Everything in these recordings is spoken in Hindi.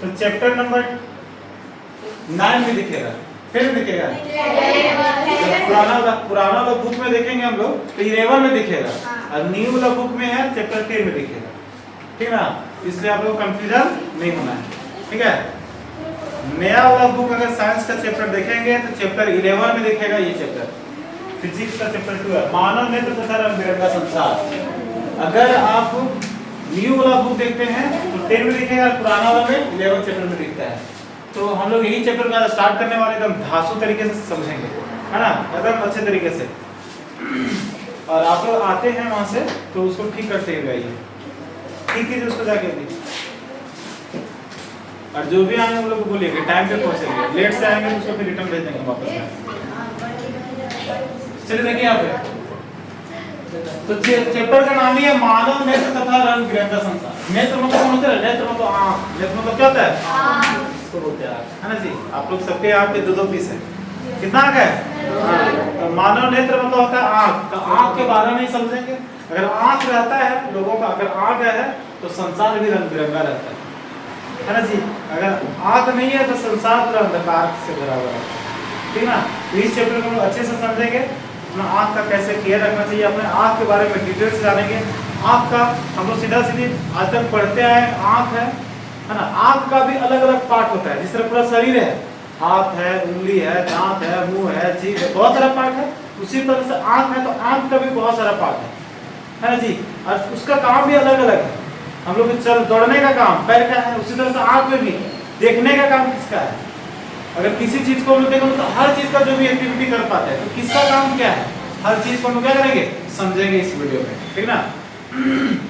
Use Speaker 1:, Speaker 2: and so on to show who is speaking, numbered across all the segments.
Speaker 1: तो चैप्टर नंबर 9 में दिखेगा, फिर दिखेगा पुराना वाला बुक में देखेंगे हम लोग तो 11 में दिखेगा, और न्यू वाला बुक में है चैप्टर 10 में दिखेगा, ठीक है ना। इसलिए आप लोग कंफ्यूजन नहीं होना है, ठीक है। नया वाला बुक अगर साइंस का चैप्टर देखेंगे तो चैप्टर 11 में दिखेगा ये चैप्टर, फिजिक्स का चैप्टर 2 है, मानव नेत्र तथा रंग बिरंगा संसार। अगर आप न्यू वाला बुक देखते हैं तो 10 में दिखेगा, पुराना वाला में 11 चैप्टर में दिखता है। तो हम लोग यही चैप्टर का स्टार्ट करने वाले एकदम धांसू तरीके से समझेंगे, है ना, एकदम अच्छे तरीके से। और आप लोग आते हैं वहां से तो उसको ठीक करते हुए आइए, ठीक कीजिए उसको जाके भी। और जो भी आएंगे हम लोग को बोलिए टाइम पे पहुंचेंगे, लेट से आएंगे तो उसको फिर रिटर्न भेज देंगे वापस में। चलिए देखिए यहाँ पे तो चैप्टर का नाम ही है मानव नेत्र तथा रंग बिरंगा संसार। नेत्र मतलब कौन होता है? नेत्र मतलब आँख, नेत्र मतलब क्या होता है? इसको बोलते हैं, है ना जी। आप लोग सबके यहाँ पे 2-2 पीस है, कितना आँख है? तो मानव नेत्र मतलब होता है आँख। तो आँख के बारे में ही समझेंगे। अगर आँख रहता है लोगों का, अगर आँख है तो संसार भी रंग बिरंगा रहता है ना जी। अगर आँख नहीं है तो संसार पूरा अंधकार से भरा हुआ है, ठीक ना। तो इस चैप्टर को हम अच्छे से समझेंगे, अपना आँख का कैसे केयर रखना चाहिए, अपने आँख के बारे में डिटेल से जानेंगे। आँख का हम लोग सीधा सीधी आज तक पढ़ते आए, आँख है ना। आँख का भी अलग अलग पार्ट होता है, जिस तरह पूरा शरीर है, हाथ है, उंगली है, दांत है, मुंह है, जीभ है, बहुत सारा पार्ट है। उसी तरह से आँख है तो आँख का भी बहुत सारा पार्ट है ना जी। और उसका काम भी अलग अलग है। हम लोग चल दौड़ने का काम पैर का है, उसी तरह से आँख में भी देखने का काम किसका है। अगर किसी चीज को हम लोग देखेंगे तो हर चीज का जो भी एक्टिविटी कर पाते हैं, तो किसका काम क्या है, हर चीज को हम लोग क्या करेंगे, समझेंगे इस वीडियो में, ठीक ना।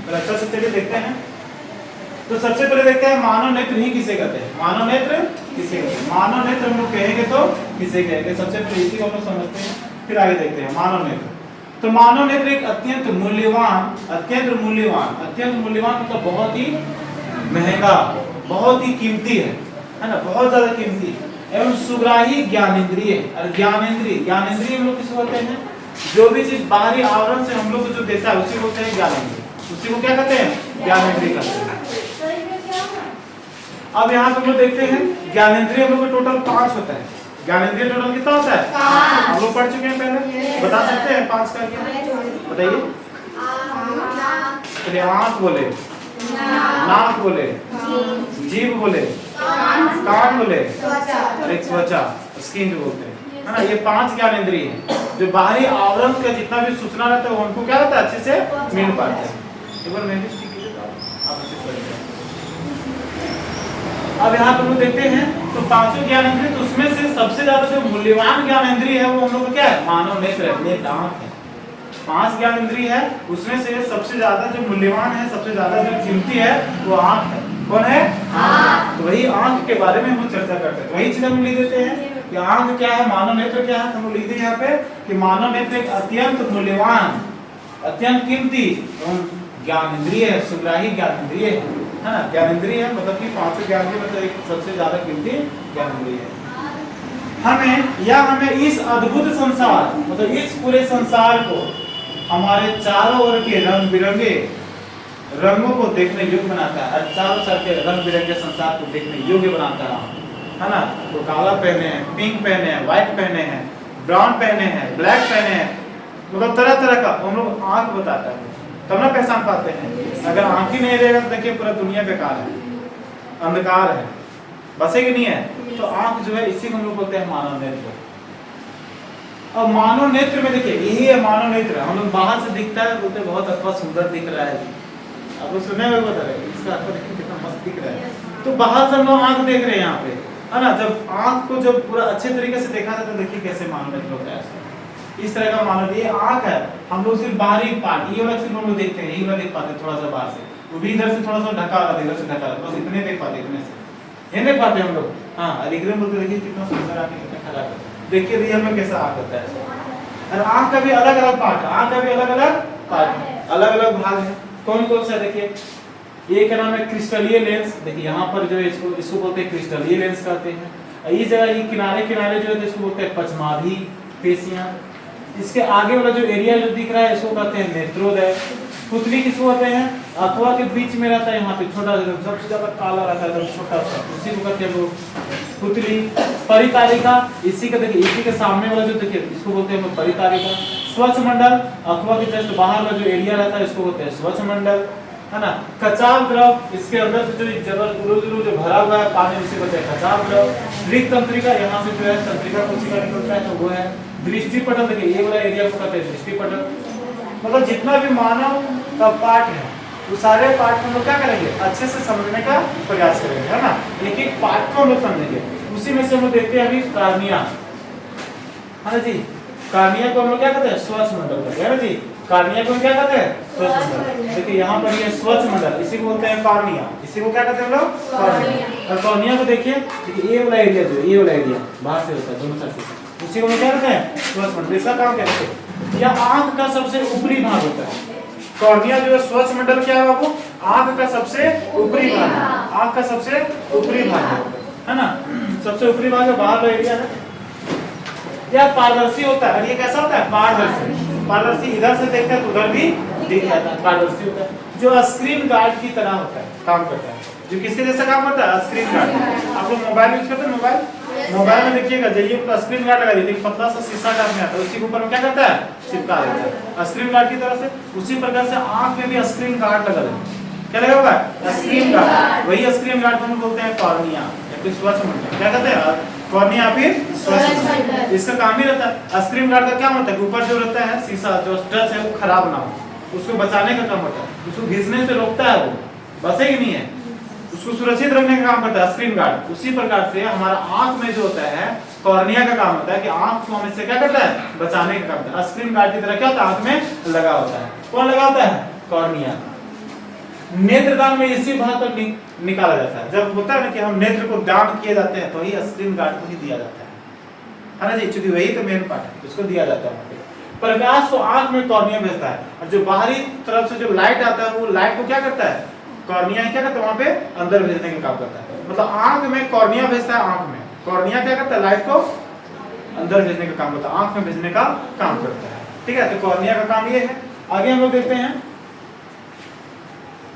Speaker 1: तो अच्छा से चलिए देखते हैं। तो सबसे पहले देखते हैं मानव नेत्र ही किसे कहते हैं। मानव नेत्र किसे कहते हैं? मानव नेत्र हम लोग कहेंगे तो किसे कहेंगे, सबसे पहले इसी को हम लोग समझते हैं, फिर आगे देखते हैं मानव नेत्र। तो मानव नेत्र एक अत्यंत मूल्यवान मतलब बहुत ही महंगा, बहुत ही कीमती है ना, बहुत ज्यादा कीमती एवं सुग्राही ज्ञानेंद्रिय। और ज्ञानेंद्रिय हम लोग किसको बोलते हैं? जो भी चीज बाहरी आवरण से हम लोग को जो देता है उसी को बोलते हैं ज्ञानेंद्रिय। उसी को क्या कहते हैं? ज्ञानेंद्रिय कहते हैं। अब यहाँ पे हम लोग देखते हैं ज्ञानेंद्रिय हम लोग का टोटल 5 होता है। ज्ञानेंद्रिय टोटल कितना होता है? 5। हम लोग पढ़ चुके हैं पहले, बता सकते हैं 5 का क्या? बताइए। चलिए आँख बोले, नाक बोले, जीभ बोले, कान बोले, और एक त्वचा, स्किन जो बोलते हैं, है ना। ये 5 ज्ञानेंद्रिय हैं जो बाहरी आवरण का जितना भी सूचना रहता है उनको क्या होता है, अच्छे से मिल पाते हैं। एक बार मैं भी आप अच्छे से। अब यहाँ पर हम देखते हैं तो 5 ज्ञानेंद्रिय, तो उसमें से सबसे ज्यादा जो मूल्यवान ज्ञानेंद्रिय है वो हम लोग क्या है? मानव नेत्र है, नेत्र आँख है। 5 ज्ञानेंद्रिय है, उसमें से सबसे ज्यादा जो मूल्यवान है, सबसे ज्यादा जो कीमती है वो आँख है। कौन है? आँख। तो वही आँख के बारे में हम चर्चा करते हैं। तो वही चीज हम लिख देते हैं कि आँख क्या है, मानव नेत्र क्या है। हम लिख दें यहाँ पे कि मानव नेत्र एक अत्यंत मूल्यवान, अत्यंत कीमती ज्ञानेंद्रिय है, सुग्राही ज्ञानेंद्रिय है ना। ज्ञानेंद्रिय है मतलब कि 5 ज्ञानेंद्रिय मतलब एक सबसे ज्यादा कीमती ज्ञानेंद्रिय है। हमें इस अद्भुत संसार मतलब इस पूरे संसार को हमारे चारों ओर के रंग बिरंगे रंगों को देखने योग्य बनाता है, और चारों ओर के रंग बिरंगे संसार को देखने योग्य बनाता है ना। तो काला पहने हैं, पिंक पहने हैं, व्हाइट पहने हैं, ब्राउन पहने हैं, ब्लैक पहने हैं, मतलब तरह तरह का हम लोग आँख बताता है, तब ना पहचान पाते हैं। अगर आँख ही नहीं रहेगा तो देखिए पूरा दुनिया बेकार है, अंधकार है, बसेगी नहीं है। तो आँख जो है इसी को हम लोग बोलते हैं मानव नेत्र। अब मानव नेत्र में देखिए यही है मानव नेत्र। हम लोग बाहर से दिखता है बोलते बहुत अच्छा सुंदर दिख रहा है, आप लोग सुने हुए बता रहे इसका अर्थ देखिए कितना मस्त दिख रहा है। तो बाहर से हम लोग आँख देख रहे हैं यहाँ पे, है ना। जब आँख को जब पूरा अच्छे तरीके से देखा था तो देखिए कैसे मानव नेत्र होता है। इस तरह का मानव, ये आँख है। हम लोग सिर्फ बाहरी पार्ट ये वाला सिर्फ हम लोग देखते हैं, यही वाला देख पाते थोड़ा सा बाहर से, वो भी इधर से थोड़ा सा ढका रहा है, इधर से ढका रहा, बस इतने देख पाते, इतने से ये देख पाते हम लोग। हाँ, और एकदम बोलते देखिए कितना सुंदर आँख, कितना खराब है, देखिए रियल में कैसा आँख होता है। और आँख का भी अलग अलग पार्ट है, आँख का भी अलग अलग पार्ट है, अलग अलग भाग है। कौन कौन सा देखिए, ये क्या नाम है? क्रिस्टलीय लेंस। देखिए यहाँ पर जो है इसको बोलते हैं क्रिस्टलीय लेंस कहते हैं। इस जगह ये किनारे किनारे जो है इसको बोलते हैं पचमाभी पेशियां। इसके आगे वाला जो एरिया जो दिख रहा है इसको कहते हैं नेत्रोदय। पुतली किसको कहते हैं? अथवा के बीच में रहता है, यहाँ पे छोटा सा सबसे ज्यादा काला रहता है एकदम छोटा सा, उसी को कहते हैं लोग पुतली। परितारिका, इसी का देखिए, इसी के सामने वाला जो देखिए इसको बोलते हैं परितारिका। स्वच्छ मंडल, अथवा के जस्ट बाहर वाला जो एरिया रहता है इसको बोलते हैं स्वच्छ मंडल, है ना। कचाव द्रव, इसके अंदर से जो जगह जो भरा हुआ है पानी उसे बोलते हैं कचाव द्रव। दृक तंत्रिका, यहाँ से जो है तंत्रिका कोशिका निकलता है तो वो है। दृष्टि पटल, देखिए ये वाला एरिया को कहते हैं दृष्टि पटल। मतलब जितना भी मानव का पार्ट है वो सारे पार्ट को हम लोग क्या करेंगे, अच्छे से समझने का प्रयास करेंगे, है ना। एक एक पार्ट को हम लोग समझेंगे। उसी में से हम लोग देखते हैं अभी कार्निया, है ना जी। कार्निया को हम लोग क्या कहते हैं, स्वच्छ मंडल कहते हैं, है ना जी। कार्निया को क्या कहते हैं, स्वच्छ मंडल। देखिए यहाँ पर ये स्वच्छ मंडल, इसी को बोलते हैं कार्निया, इसी को क्या कहते हैं हम लोग, कार्निया। और कार्निया को देखिए ये वाला एरिया, जो ये वाला एरिया बाहर से होता है दोनों साइड से, उसी को क्या कहते हैं, स्वच्छ मंडल। इसका काम क्या है, यह आंख का सबसे ऊपरी भाग होता है। कॉर्निया जो है स्वच्छ मंडल क्या है बाबू, आंख का सबसे ऊपरी भाग है, आंख का सबसे ऊपरी भाग है ना, सबसे ऊपरी भाग है, बाहर का एरिया है। यह पारदर्शी होता है, और ये कैसा होता है, पारदर्शी। पारदर्शी इधर से देखते हैं तो उधर भी दिख जाता है, पारदर्शी होता है। जो स्क्रीन गार्ड की तरह होता है, काम करता है। जो किसके जैसा काम करता है, स्क्रीन गार्ड। आप लोग मोबाइल यूज करते हैं, मोबाइल में देखिएगा, जाइए पूरा स्क्रीन गार्ड लगा दीजिए, पतला सा शीशा टाइप में आता है, उसी के ऊपर में क्या करता है, चिपका देता है स्क्रीन गार्ड की तरह से। उसी प्रकार से आंख में भी स्क्रीन गार्ड लगा देते हैं, क्या लगा होगा, स्क्रीन गार्ड। वही स्क्रीन गार्ड को हम बोलते हैं कॉर्निया या फिर स्वच्छ मंडल। क्या कहते हैं, कॉर्निया फिर स्वच्छ मंडल। इसका काम ही रहता है, स्क्रीन गार्ड का क्या होता है, ऊपर जो रहता है शीशा जो टच है वो खराब ना हो, उसको बचाने का काम होता है, उसको घिसने से रोकता है, वो बचेगी नहीं है, उसको सुरक्षित रखने का काम करता है स्क्रीन गार्ड। उसी प्रकार से हमारा आंख में जो होता है कॉर्निया का काम होता है कि आंख को हमें से क्या करता है, बचाने का काम करता है। स्क्रीन गार्ड की तरह क्या होता है, आंख में लगा होता है। कौन लगा होता है, कॉर्निया। नेत्रदान में इसी भाग पर निकाला जाता है। जब होता है ना कि हम नेत्र को दान किए जाते हैं तो ही स्क्रीन गार्ड को ही दिया जाता है ना जी, क्योंकि वही तो मेन पार्ट है, उसको दिया जाता है। प्रकाश को आंख में कॉर्निया भेजता है, और जो बाहरी तरफ से जो लाइट आता है वो लाइट को क्या करता है, कॉर्निया क्या करता है, वहां पे अंदर भेजने का काम करता है। मतलब आंख में कॉर्निया भेजता है, आंख में कॉर्निया क्या करता है, लाइट को अंदर भेजने का काम करता है, आंख में भेजने का काम करता है। ठीक है, तो कॉर्निया का काम ये है। आगे हम लोग देखते हैं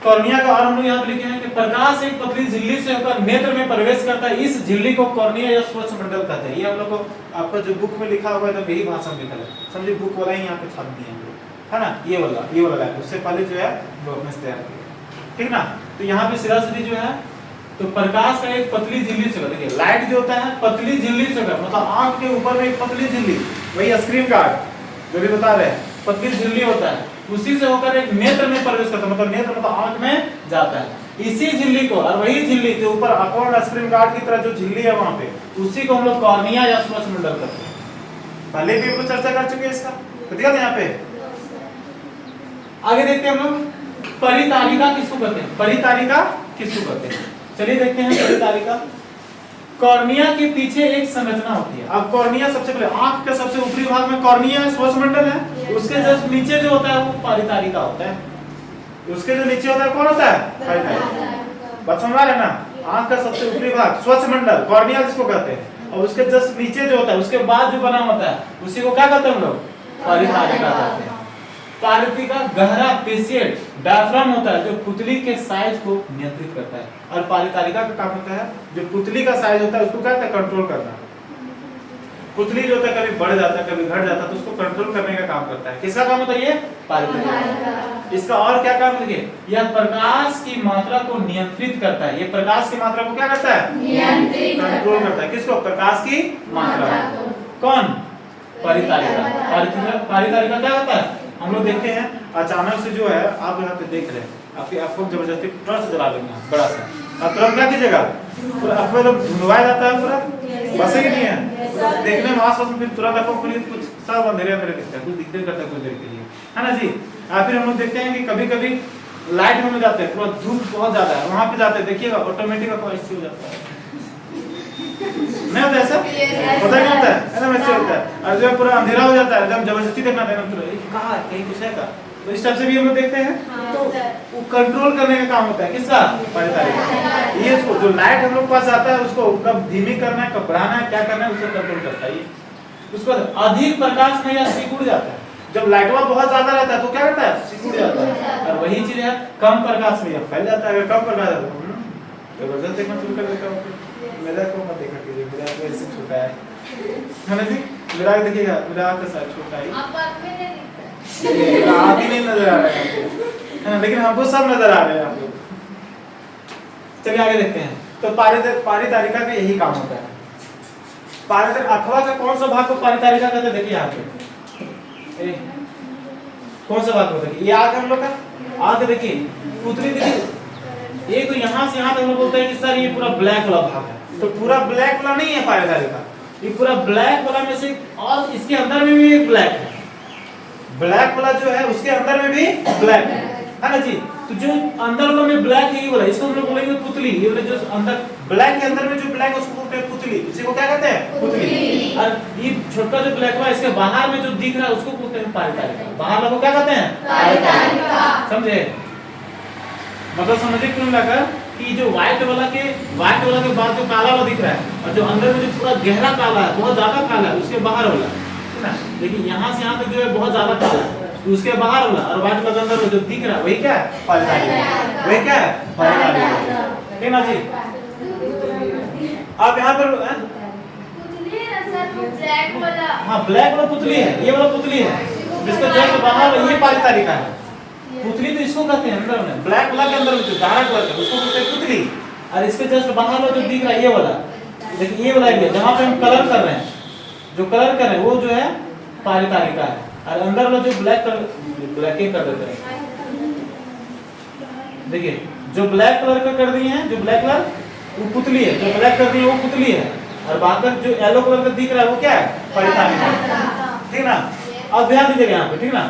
Speaker 1: कॉर्निया का, और हम लोग यहाँ पे लिखे हैं कि प्रकाश एक पतली झिल्ली से होकर नेत्र में प्रवेश करता है, इस झिल्ली को कॉर्निया या स्वच्छ मंडल कहते हैं। ये हम लोग को आपका जो बुक में लिखा हुआ है तो यही भाषा में लिखा है, समझिए बुक वाला ही यहाँ पे छाप दिए हैं, है ना। ये वाला है, उससे पहले जो है वो अपने से तैयार किया, ठीक ना। तो यहाँ पे सीधा सीधी जो है तो प्रकाश का एक पतली झिल्ली से, देखिए लाइट जो होता है पतली झिल्ली से होकर, मतलब आंख के ऊपर में एक पतली झिल्ली, वही स्क्रीन गार्ड जो भी बता रहे हैं, पतली झिल्ली होता है, उसी से होकर एक नेत्र में प्रवेश करता है, मतलब नेत्र मतलब आंख में जाता है। इसी झिल्ली को, और वही झिल्ली जो ऊपर अकॉर्ड स्क्रीन गार्ड की तरह जो झिल्ली है वहां पे, उसी को हम लोग कॉर्निया या स्वच्छ मंडल कहते हैं। पहले भी हम लोग चर्चा कर चुके हैं इसका, तो देखा यहाँ पे। आगे देखते हैं हम लोग परितारिका किसको कहते हैं, परितारिका किसको कहते हैं, चलिए देखते हैं परितारिका। कॉर्निया के पीछे एक संरचना होती है। अब कॉर्निया सबसे पहले आंख के सबसे ऊपरी भाग में कॉर्निया है, स्वच्छ मंडल है, उसके जस्ट नीचे जो होता है वो परितारिका होता है, उसके जो नीचे होता है कौन होता है, परितारिका। बात समझ रहे हैं ना, आंख का सबसे ऊपरी भाग स्वच्छ मंडल कॉर्निया जिसको कहते हैं, और उसके जस्ट नीचे जो होता है उसके बाद जो बना होता है उसी को क्या कहते हैं हम लोग, परितारिका कहते हैं। परितारिका गहरा पेशियल डायफ्राम होता है जो पुतली के साइज को नियंत्रित करता है, और परितारिका का काम होता है जो पुतली का साइज होता है उसको क्या कहते हैं, कंट्रोल करना। पुतली जो होता है कभी बढ़ जाता है कभी घट जाता है तो उसको कंट्रोल करने का काम करता है। किसका काम होता है ये, परितारिका। इसका और क्या काम है, यह प्रकाश की मात्रा को नियंत्रित करता है, ये प्रकाश की मात्रा को क्या करता है, नियंत्रित कंट्रोल करता है। किसको, प्रकाश की मात्रा। कौन, परितारिका। परितारिका क्या होता है, हम लोग देखते हैं अचानक से जो है आप यहाँ पे देख रहे हैं, आपको जबरदस्ती टॉर्च जला लेंगे बड़ा सा, अब तुरंत क्या कीजिएगा, आपको जब धुंधवाया जाता है पूरा, बसेगी नहीं है, देखने में आस पास में फिर तुरंत आपको कुछ सब अंधेरे अंधेरे दिखता है, कुछ दिखते करता है कुछ देर के लिए, है ना जी। फिर हम लोग देखते हैं कि कभी कभी लाइट में जाते हैं, पूरा धूप बहुत ज्यादा है, वहां पे जाते हैं, देखिएगा ऑटोमेटिक आपको ऐसे हो जाता है, नहीं होता ऐसा, पता नहीं होता है ना, वैसे होता है। और जब पूरा अंधेरा हो जाता है, जब जबरदस्ती देखना देना कहाँ है, कहीं कुछ है का, तो इस टाइप से भी हम लोग देखते हैं। तो वो कंट्रोल करने का काम होता है किसका, परितारिका। ये इसको जो लाइट हम लोग पास आता है उसको कब धीमी करना है, कब बढ़ाना है, क्या करना है, उसे कंट्रोल करता है। उसको अधिक प्रकाश में यह सिकुड़ जाता है, जब लाइटवा बहुत ज्यादा रहता है तो क्या करता है, सिकुड़ जाता है। और वही चीज है कम प्रकाश में फैल जाता है। अगर कम प्रकाश है तो जबरदस्त देखना शुरू कर देता हूँ। मेरा को मत देखा कीजिए, मेरा आँख ऐसे छोटा है ना जी, मेरा आँख देखिएगा, मेरा आँख कैसा छोटा है,
Speaker 2: आप आँख में नहीं दिखता है,
Speaker 1: मेरा आँख ही नहीं नजर आ रहा है ना, लेकिन हमको सब नजर आ रहे हैं आप लोग। चलिए आगे देखते हैं। तो पारितारिका का यही काम होता है। पारितारिका अथवा का कौन सा भाग को पारितारिका कहते हैं, देखिए यहाँ पे कौन सा भाग होता है, ये आग हम लोग का आग देखिए, पुतली देखिए, ये तो यहाँ से यहाँ तक हम लोग बोलते हैं कि सर ये पूरा ब्लैक वाला भाग है, तो पूरा ब्लैक वाला नहीं है पारितारिका, ये पूरा ब्लैक वाला में से, और इसके अंदर में भी एक ब्लैक है, ब्लैक वाला जो है उसके अंदर में भी ब्लैक है ना जी। तो जो अंदर वाला में ब्लैक है ये वाला, इसको हम लोग बोलेंगे पुतली। ये वाला जो अंदर ब्लैक के अंदर में जो ब्लैक है उसको बोलते हैं पुतली, इसी को क्या कहते हैं, पुतली। और ये छोटा जो ब्लैक है इसके बाहर में जो दिख रहा है उसको बोलते हैं पारितारिका। बाहर वाला को क्या कहते हैं, पारितारिका। समझे, मतलब समझे क्यों लगा कि जो व्हाइट वाला के बाद जो काला वाला दिख रहा है, और जो अंदर में जो पूरा गहरा काला है, बहुत ज्यादा काला है, उसके बाहर वाला है ना। लेकिन यहाँ से यहाँ तक जो है बहुत ज्यादा काला है, तो उसके बाहर वाला, और व्हाइट वाला अंदर में जो दिख रहा है वही क्या है, पारितारिका। वही क्या है, पारितारिका, ठीक ना जी। आप यहाँ पर
Speaker 2: पुतली है ना सर, वो ब्लैक वाला,
Speaker 1: हाँ ब्लैक वाला पुतली है, ये वाला पुतली है, जिसका जस्ट बाहर ये पारितारिका है। पुतली तो इसको कहते हैं अंदर में, ब्लैक वाला के अंदर में जो गाढ़ा कलर है उसको कहते हैं पुतली, और इसके जस्ट बाहर वाला जो दिख रहा है ये वाला, देखिए ये वाला एरिया जहाँ पे हम कलर कर रहे हैं, जो कलर कर रहे हैं वो जो है पारितारिका है, और अंदर वाला जो ब्लैक कलर ब्लैक ही कर देते हैं। देखिए जो ब्लैक कलर का कर दिए हैं, जो ब्लैक कलर वो पुतली है, जो ब्लैक कर दिए वो पुतली है, और बाकी जो येलो कलर का दिख रहा है वो क्या है, पारितारिका, ठीक ना। अब ध्यान दीजिएगा यहाँ पे, ठीक ना।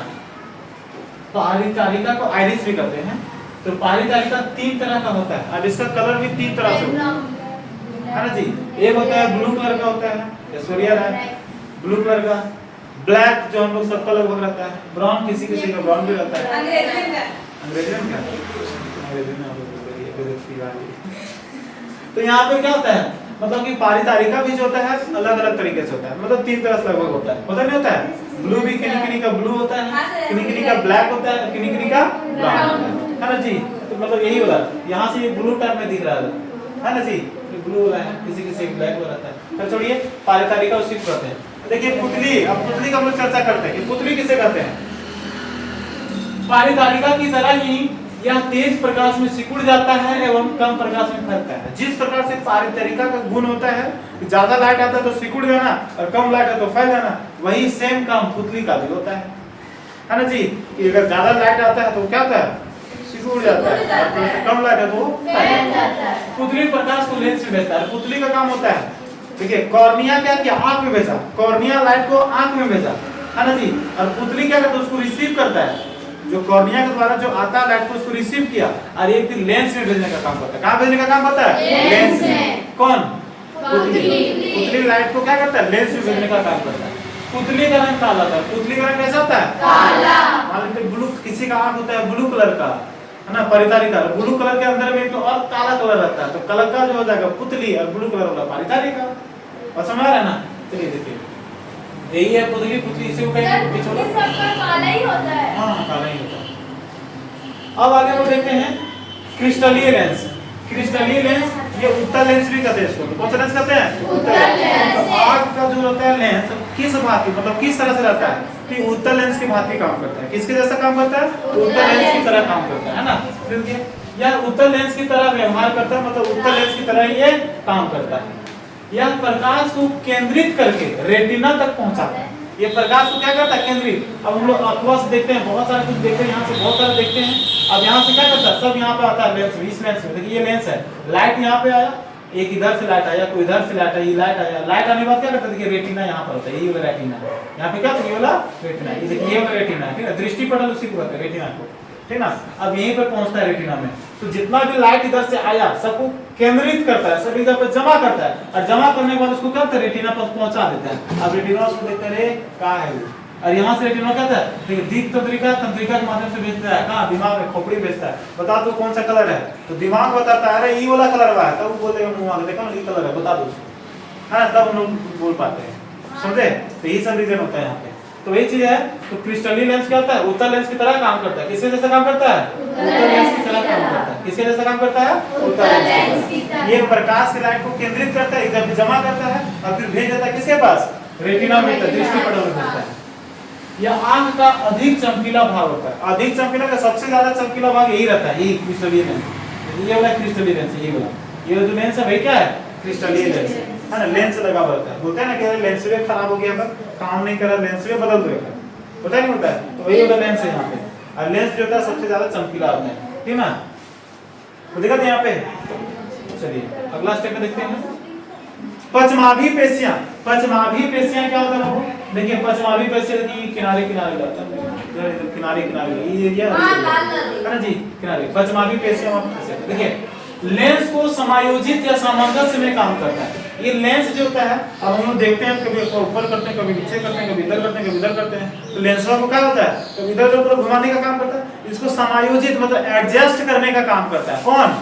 Speaker 1: पारितारिका को आइरिस भी कहते हैं। तो पारितारिका 3 तरह का होता है, अब इसका कलर भी 3 तरह से होता है ना जी। एक होता है ब्लू कलर का होता है, ऐश्वर्या राय ब्लू कलर का, ब्लैक जो हम लोग सबका लगभग रहता है, ब्राउन किसी किसी का ब्राउन भी रहता है, अंग्रेजी में तो यहाँ पे क्या होता है, मतलब कि पारितारिका भी जो होता है अलग अलग तरीके से होता है, मतलब 3 तरह से लगभग होता है, पता नहीं होता है। ब्लू भी किनी का ब्लू होता है, किनी का ब्लैक होता है, किनी का ब्राउन है ना जी। तो मतलब यही वाला यहाँ से ये ब्लू टाइप में दिख रहा है ना जी, ब्लू वाला है, किसी किसी ब्लैक वाला रहता है। तो छोड़िए पारितारिका उसी को कहते हैं। देखिए पुतली, अब पुतली का हम लोग चर्चा करते हैं कि पुतली किसे कहते हैं। पारितारिका की तरह ही यह तेज प्रकाश में सिकुड़ जाता है एवं कम प्रकाश में फैलता है। जिस प्रकार से पारितारिका का गुण होता है, ज्यादा लाइट आता है तो सिकुड़ जाना, और कम लाइट है तो फैल जाना, वही सेम काम पुतली का भी होता है ना जी। अगर ज्यादा लाइट आता है तो क्या होता है, सिकुड़ जाता है, और कम लाइट है तो फैल जाता है। पुतली प्रकाश को लेंस में भेजता है। पुतली का काम होता है, देखिए कॉर्निया क्या किया, आंख में भेजा, कॉर्निया लाइट को आंख में भेजा है ना जी, और पुतली क्या करता है, उसको रिसीव करता है, जो कॉर्निया के द्वारा जो आता है लाइट को उसको रिसीव किया, और एक दिन लेंस में भेजने का काम करता है। कहाँ भेजने का काम करता है, लेंस में। कौन, पुतली। पुतली लाइट को क्या करता है, लेंस में भेजने का काम करता है। पुतली का रंग काला था, पुतली का रंग कैसा होता है, काला। मान लीजिए ब्लू, किसी का आंख होता है ब्लू कलर का है ना, पारितारिका, ब्लू कलर के अंदर में तो और काला कलर रहता है, तो कलर का जो हो जाएगा पुतली, और ब्लू कलर वाला पारितारिका। और समझ रहा है ना। चलिए देखिए यही है पुतली, पुतली इसी को कहेंगे बिछोला,
Speaker 2: सबका काला ही होता है।
Speaker 1: हाँ काला ही होता है। अब आगे हम देखते हैं क्रिस्टलीय लेंस। क्रिस्टलीय लेंस, ये उत्तल लेंस भी कहते हैं इसको। कौन सा लेंस कहते हैं, उत्तल लेंस। आग का जो होता है लेंस किस भांति, मतलब किस तरह से रहता है कि उत्तल लेंस की भांति काम करता है। किसके जैसा काम करता है, उत्तल लेंस की तरह काम करता है ना। देखिए यह उत्तल लेंस की तरह व्यवहार करता है, मतलब उत्तल लेंस की तरह ये काम करता है। यह प्रकाश को केंद्रित करके रेटिना तक पहुंचाता है। ये प्रकाश को क्या करता है, केंद्रित। अब हम लोग अखवा से देखते हैं, बहुत सारे कुछ देखते हैं, यहाँ से बहुत सारे देखते हैं। अब यहाँ से क्या करता है, सब यहाँ पे आता है लेंस, इस लेंस में देखिए ये लेंस है, लाइट यहाँ पे आया, एक इधर से लाइट आया, कोई इधर से लाइट आई, लाइट आया, लाइट आने के बाद क्या करता है, देखिए रेटिना यहाँ पर होता है, यही वाला रेटिना, यहाँ पे क्या होता है, ये वाला रेटिना, ये देखिए ये वाला रेटिना है, ठीक है, दृष्टि पटल उसी को कहते हैं रेटिना को, ठीक ना। अब यहीं पर पहुंचता है रेटिना में, तो जितना भी लाइट इधर से आया सबको केंद्रित करता है, सब इधर पर जमा करता है, और जमा करने के बाद उसको क्या करता है, रेटिना पर पहुंचा देता है। अब रेटिना उसको देखते रहे कहाँ है वो, और यहाँ से रेटिना क्या था, देखिए दीप तंत्रिका, तंत्रिका के माध्यम से भेजता है कहाँ, दिमाग में, खोपड़ी भेजता है, बता दो कौन सा कलर है, तो दिमाग बताता है अरे ये वाला कलर हुआ है, तब वो बोलते हैं मुंह देखो ना ये कलर है, बता दो उसको, है ना, तब हम लोग बोल पाते हैं, समझे। तो यही सब रीजन होता है यहाँ पे। तो वही चीज है। तो क्रिस्टलीन लेंस क्या होता है? उत्तल लेंस की तरह काम करता है। किसके जैसा काम करता है? उत्तल लेंस की तरह काम करता है। किसके जैसा काम करता है? उत्तल लेंस की तरह। ये प्रकाश की लाइट को केंद्रित करता है, जब जमा करता है और फिर भेज देता है किसके पास? रेटिना में, दृष्टि पटल में भेजता है। यह आंख का अधिक चमकीला भाग होता है। अधिक चमकीला का सबसे ज्यादा चमकीला भाग यही रहता है, यही क्रिस्टलीन लेंस। ये वाला क्रिस्टलीन लेंस है, ये वाला। ये जो लेंस है भाई क्या है? क्रिस्टलीन लेंस है ना। लेंस लगा रहता है, बोलते हैं ना कि लेंस वे खराब हो गया, पर काम नहीं कर रहा, लेंस वे बदल दो, पता नहीं होता है। तो वही वाला लेंस है यहाँ पे। और लेंस जो होता है सबसे ज्यादा चमकीला होता है, ठीक ना। तो देखा यहाँ पे। चलिए अगला स्टेप में देखते हैं। पचमाभी पेशियां। पचमाभी पेशियां क्या होता है? देखिए पचमाभी पेशियां की किनारे किनारे जाता है, किनारे किनारे ये एरिया है ना जी, किनारे। पचमाभी पेशियां देखिए लेंस को समायोजित या सामंजस्य में काम करता है। ये लेंस जो होता है, अब हम लोग देखते हैं कभी ऊपर करते हैं, कभी नीचे करते हैं, कभी इधर करते हैं, कभी इधर करते हैं। तो लेंस को क्या होता है? कभी इधर उधर घुमाने का काम करता है। इसको समायोजित मतलब एडजस्ट करने का काम करता है। कौन?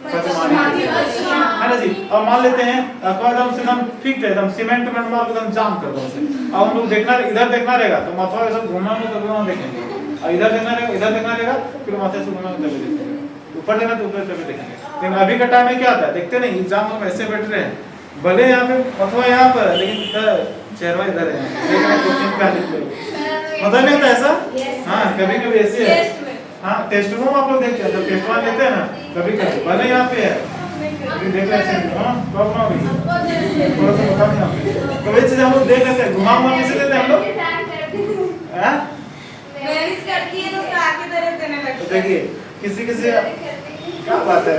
Speaker 1: पचमाभी है ना जी। और मान लेते हैं एकदम फिक्स है, एकदम सीमेंट में एकदम जाम कर दो उसे। अब हम लोग देखना, इधर देखना रहेगा तो माथा ऐसा घुमा में कभी वहां देखेंगे, और इधर देखना रहेगा, इधर देखना रहेगा, फिर माथे से घुमा में तभी देखेंगे, ऊपर देखना तो ऊपर तभी देखेंगे। लेकिन अभी का टाइम में क्या होता है? देखते नहीं, एग्जाम में ऐसे बैठ रहे हैं, भले यहाँ पे अथवा यहाँ पर, लेकिन चेहरा इधर है, देखना क्वेश्चन क्या लिख रहे हो, मतलब नहीं होता ऐसा। हाँ कभी कभी ऐसे है। हाँ टेस्ट में आप लोग देखते हैं, जब टेस्ट वन लेते हैं ना, कभी कभी भले यहाँ पे है, देख रहे हैं। हाँ प्रॉब्लम हो गई, थोड़ा सा बता दें आप। तो वही चीज हम लोग देख लेते हैं, घुमा घुमा कैसे लेते हैं हम लोग? हाँ देखिए किसी किसी क्या बात है,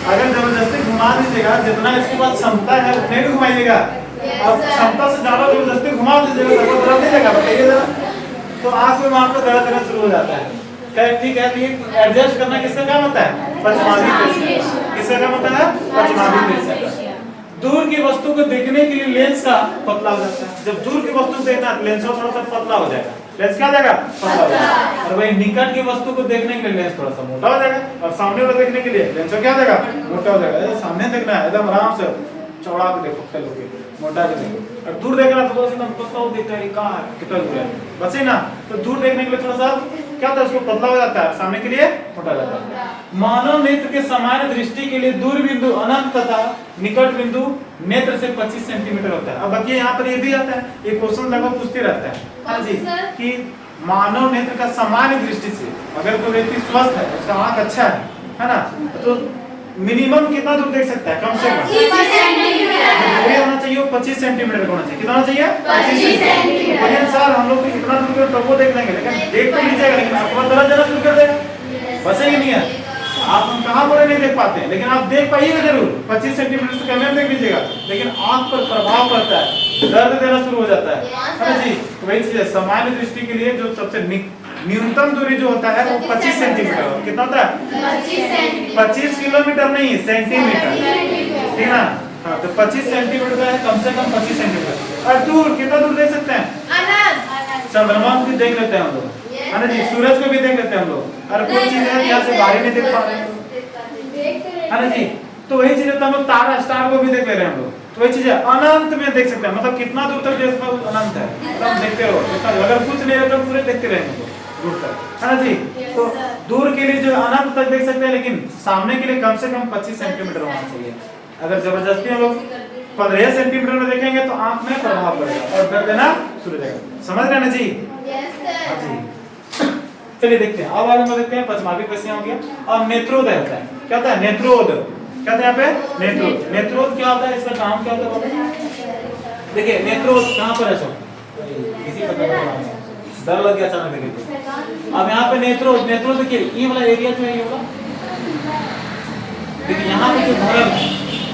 Speaker 1: अगर जबरदस्ती घुमा दीजिएगा, जितना इसके पास क्षमता है उतने भी घुमाइएगा। अब क्षमता से ज्यादा जबरदस्ती घुमा दीजिएगा तो दर्द नहीं लगेगा, बताइए जरा। तो आंख में वहां पर दर्द करना शुरू हो जाता है। ठीक है, तो ये एडजस्ट करना किसका काम होता है? पचमाभी पेशियां। किसका काम होता है? पचमाभी पेशियां। दूर की वस्तु को देखने के लिए लेंस का पतला हो जाता है। जब दूर की वस्तु देखना, लेंस थोड़ा सा पतला हो जाएगा। लेंस क्या हो जाएगा? पतला हो जाएगा। और वही निकट की वस्तु को देखने के लिए लेंस थोड़ा सा मोटा हो जाएगा, और सामने को देखने के लिए लेंस क्या हो जाएगा? मोटा हो जाएगा। सामने देखना है एकदम आराम से चौड़ा के देखो, चलोगे मोटा के देखो, और दूर देखना तो थोड़ा सा पतला हो देखता है, कहाँ है, कितना दूर है, बचे ना। तो दूर देखने के लिए थोड़ा सा क्या होता है, उसको पतला हो जाता है, सामने के लिए मोटा हो जाता है। मानव नेत्र के सामान्य दृष्टि के लिए दूर बिंदु अनंत तथा निकट बिंदु नेत्र से 25 सेंटीमीटर होता है। अब देखिए यहाँ पर ये भी आता है, ये क्वेश्चन लगभग पूछते रहता है, हाँ जी, कि मानव नेत्र का सामान्य दृष्टि से अगर कोई व्यक्ति स्वस्थ है, उसका आंख अच्छा है ना, तो मिनिमम कितना दूर देख सकता है? कम से कम 25 सेंटीमीटर होना चाहिए, 25 सेंटीमीटर होना चाहिए। कितना होना चाहिए? 25 सेंटीमीटर। सर हम लोग इतना दूर तो वो देख लेंगे, लेकिन देख तो लीजिएगा, लेकिन आपको तरह जरा शुरू कर देगा, बचेगी नहीं है। आप हम कहाँ बोले नहीं देख पाते हैं, लेकिन आप देख पाइएगा जरूर। 25 सेंटीमीटर से कम देख लीजिएगा, लेकिन आंख पर प्रभाव पड़ता है, दर्द देना शुरू हो जाता है जी। तो वही चीज है, सामान्य दृष्टि के लिए जो सबसे न्यूनतम दूरी जो होता है वो 25 सेंटीमीटर। कितना होता है? 25 किलोमीटर नहीं, सेंटीमीटर, ठीक ना। हाँ तो 25 सेंटीमीटर का है, कम से कम 25 सेंटीमीटर। और दूर कितना दूर देख सकते हैं? चंद्रमा को भी देख लेते हैं हम लोग, है ना जी, सूरज को भी देख लेते हैं हम लोग। और कोई चीज है यहाँ से बाहर नहीं देख पा रहे हैं, है ना जी। तो वही चीज है, हम लोग तारा स्टार को भी देख ले रहे हैं हम लोग। तो वही चीज है, अनंत में देख सकते हैं, मतलब कितना दूर तक देख पाओ, अनंत है, मतलब देखते रहो। अगर कुछ नहीं है तो पूरे देखते रहेंगे दूर तक, है ना जी। तो दूर के लिए जो अनंत तक देख सकते हैं, लेकिन सामने के लिए कम से कम 25 सेंटीमीटर होना चाहिए। अगर जबरदस्ती हम लोग 15 सेंटीमीटर में देखेंगे तो आंख में प्रभाव पड़ेगा और दर्द देना शुरू हो जाएगा। समझ रहे हैं ना जी? हाँ जी। चलिए देखते हैं, अब आगे हम देखते हैं पचमाभी पेशियां हो गया। और नेत्रोदय होता है, क्या होता है? नेत्रोद, क्या होता है यहाँ पे? नेत्रोद। नेत्रोद क्या होता है, इसका काम क्या होता है? देखिए नेत्रोद कहाँ पर है? सो किसी का डर लग गया अचानक देखिए। अब यहाँ पे नेत्रोद, नेत्रोद देखिए ये वाला एरिया जो है, ये वाला देखिए यहाँ पे जो भरा,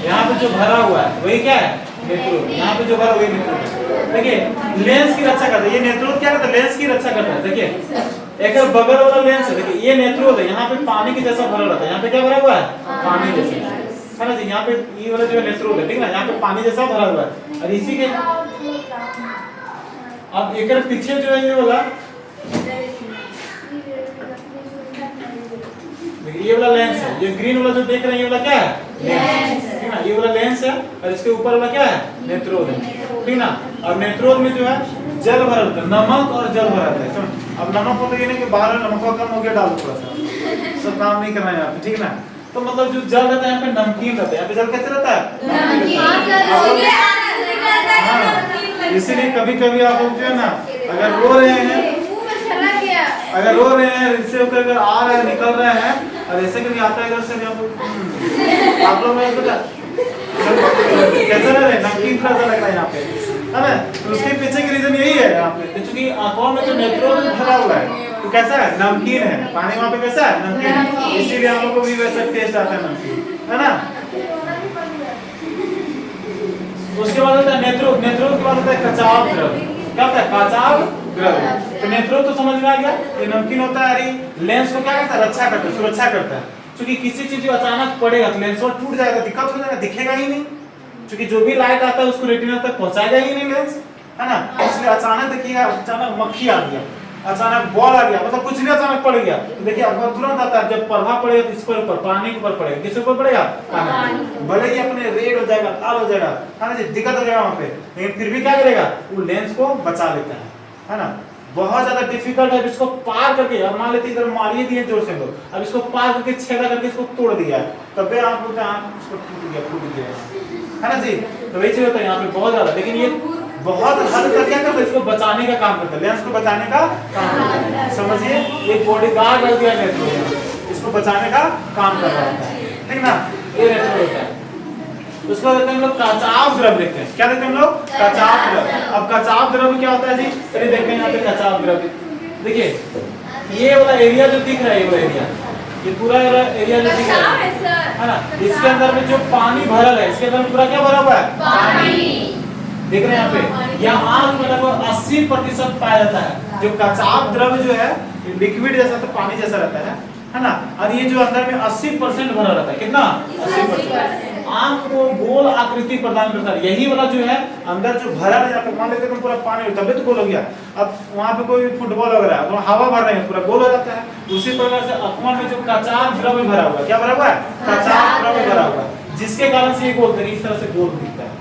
Speaker 1: यहाँ पे जो भरा हुआ है वही क्या है? नेत्रोद। यहाँ पे जो भरा वही नेत्रोद। देखिए लेंस की रक्षा करता है ये नेत्रोद, क्या करता है? लेंस की रक्षा करता है। देखिए एक बगल वाला लेंस है, देखिए ये नेत्रोद है, यहाँ पे पानी के जैसा भरा रहता है। यहाँ पे क्या भरा हुआ है? पानी जैसा, है ना जी। यहाँ पे ये वाला जो नेत्रोद है, ठीक है ना, यहाँ पे पानी जैसा भरा हुआ है। और इसी के अब एक पीछे जो है ये वाला, ये वाला लेंस है, ये ग्रीन वाला जो देख रहे हैं ये वाला क्या है? लेंस, ठीक है ना। ये वाला लेंस है और इसके ऊपर वाला क्या है, नेत्रोद है, ठीक ना। और नेत्रोद में जो है जल भरा रहता है, नमक और जल भरा रहता है। समझ, अब नमक को तो ये नहीं कि बाहर नमक का कम हो गया डाल दो थोड़ा सा, सब काम नहीं करना है यहाँ पे, ठीक ना। तो मतलब जो जल रहता है यहाँ पे नमकीन रहता है, यहाँ पे जल कैसे रहता है, इसीलिए कभी कभी आप लोग जो है ना अगर रो रहे हैं, अगर रो रहे हैं, इससे होकर अगर आ रहे हैं, निकल रहे हैं और ऐसे करके आता है इधर से आप लोग में कैसा लग रहा है, नमकीन सा लग रहा है यहाँ पे, है ना। तो उसके पीछे की रीजन यही है यहाँ पे, क्योंकि आंखों में जो नेत्रोद भरा हुआ है तो कैसा है, नमकीन है, पानी वहाँ पे कैसा है, नमकीन है, इसीलिए हम लोग को भी वैसा टेस्ट आता है नमकीन, है ना। उसके बाद होता है नेत्रोद, नेत्रोद के बाद होता है कचाव द्रव। क्या होता है, कचाव द्रव। तो नेत्रोद तो समझ में आ गया, ये नमकीन होता है, अरे लेंस को क्या करता है, रक्षा करता है, सुरक्षा करता है। क्योंकि किसी चीज जो अचानक पड़ेगा तो लेंस टूट जाएगा, दिक्कत हो जाएगा, दिखेगा ही नहीं, क्योंकि जो भी लाइट आता है उसको रेटिना तक पहुंचाएगा ही नहीं लेंस, है ना। इसलिए अचानक देखिएगा, अचानक मक्खी आ गया, अचानक बॉल आ गया, मतलब कुछ भी अचानक पड़ गया तो देखिए आपको तुरंत आता है, जब प्रभाव पड़ेगा तो इस पर ऊपर पानी के ऊपर पड़ेगा, किस ऊपर पड़ेगा, पानी। भले ही अपने रेड हो जाएगा, लाल हो जाएगा, है ना जी, दिक्कत हो जाएगा वहां पे, लेकिन फिर भी क्या करेगा, वो लेंस को बचा लेता है ना। बहुत ज्यादा डिफिकल्ट है, इसको पार करके, अब मान लेते इधर मारिए दिए जोर से लोग, अब इसको पार करके छेदा करके इसको तोड़ दिया, तब भी आप बोलते हैं इसको टूट गया, है ना जी। तो वही चीज होता है यहाँ पे बहुत ज्यादा, लेकिन ये बहुत हद तक क्या करता है, इसको बचाने का काम करता है, लेंस को बचाने का काम करता है, समझिए एक बॉडीगार्ड रख दिया नेत्रोद, इसको बचाने का काम कर रहा होता है, ठीक ना। ये नेत्रोद होता है। उसको देखते हैं हम लोग कचाव द्रव देखते हैं, क्या देखते हैं हम लोग, कचाव द्रव। अब कचाव द्रव क्या होता है जी, चलिए देखते हैं यहाँ पे कचाव द्रव। देखिए ये वाला एरिया जो दिख रहा है, ये वाला एरिया, ये पूरा एरिया जो दिख रहा है ना, इसके अंदर में जो पानी भरा है, इसके अंदर पूरा क्या भरा हुआ है, पानी। देख रहे हैं यहाँ पे, यहाँ आग में लगभग 80% पाया जाता है। जो कचाव द्रव जो है लिक्विड जैसा, तो पानी जैसा रहता है ना। और ये जो अंदर में 80% भरा रहता है, कितना, 80%। आंख को गोल आकृति प्रदान करता है, यही वाला जो है अंदर जो भरा है, यहाँ मान लेते हैं पूरा पानी, तब तो गोल हो गया। अब वहाँ पे कोई फुटबॉल वगैरह तो हवा भर रहे हैं, पूरा गोल हो जाता है। उसी प्रकार से आंखों में जो कचाव द्रव भरा हुआ है, क्या भरा हुआ है, कचाव द्रव भरा हुआ है, जिसके कारण से ये गोल इस तरह से गोल दिखता है।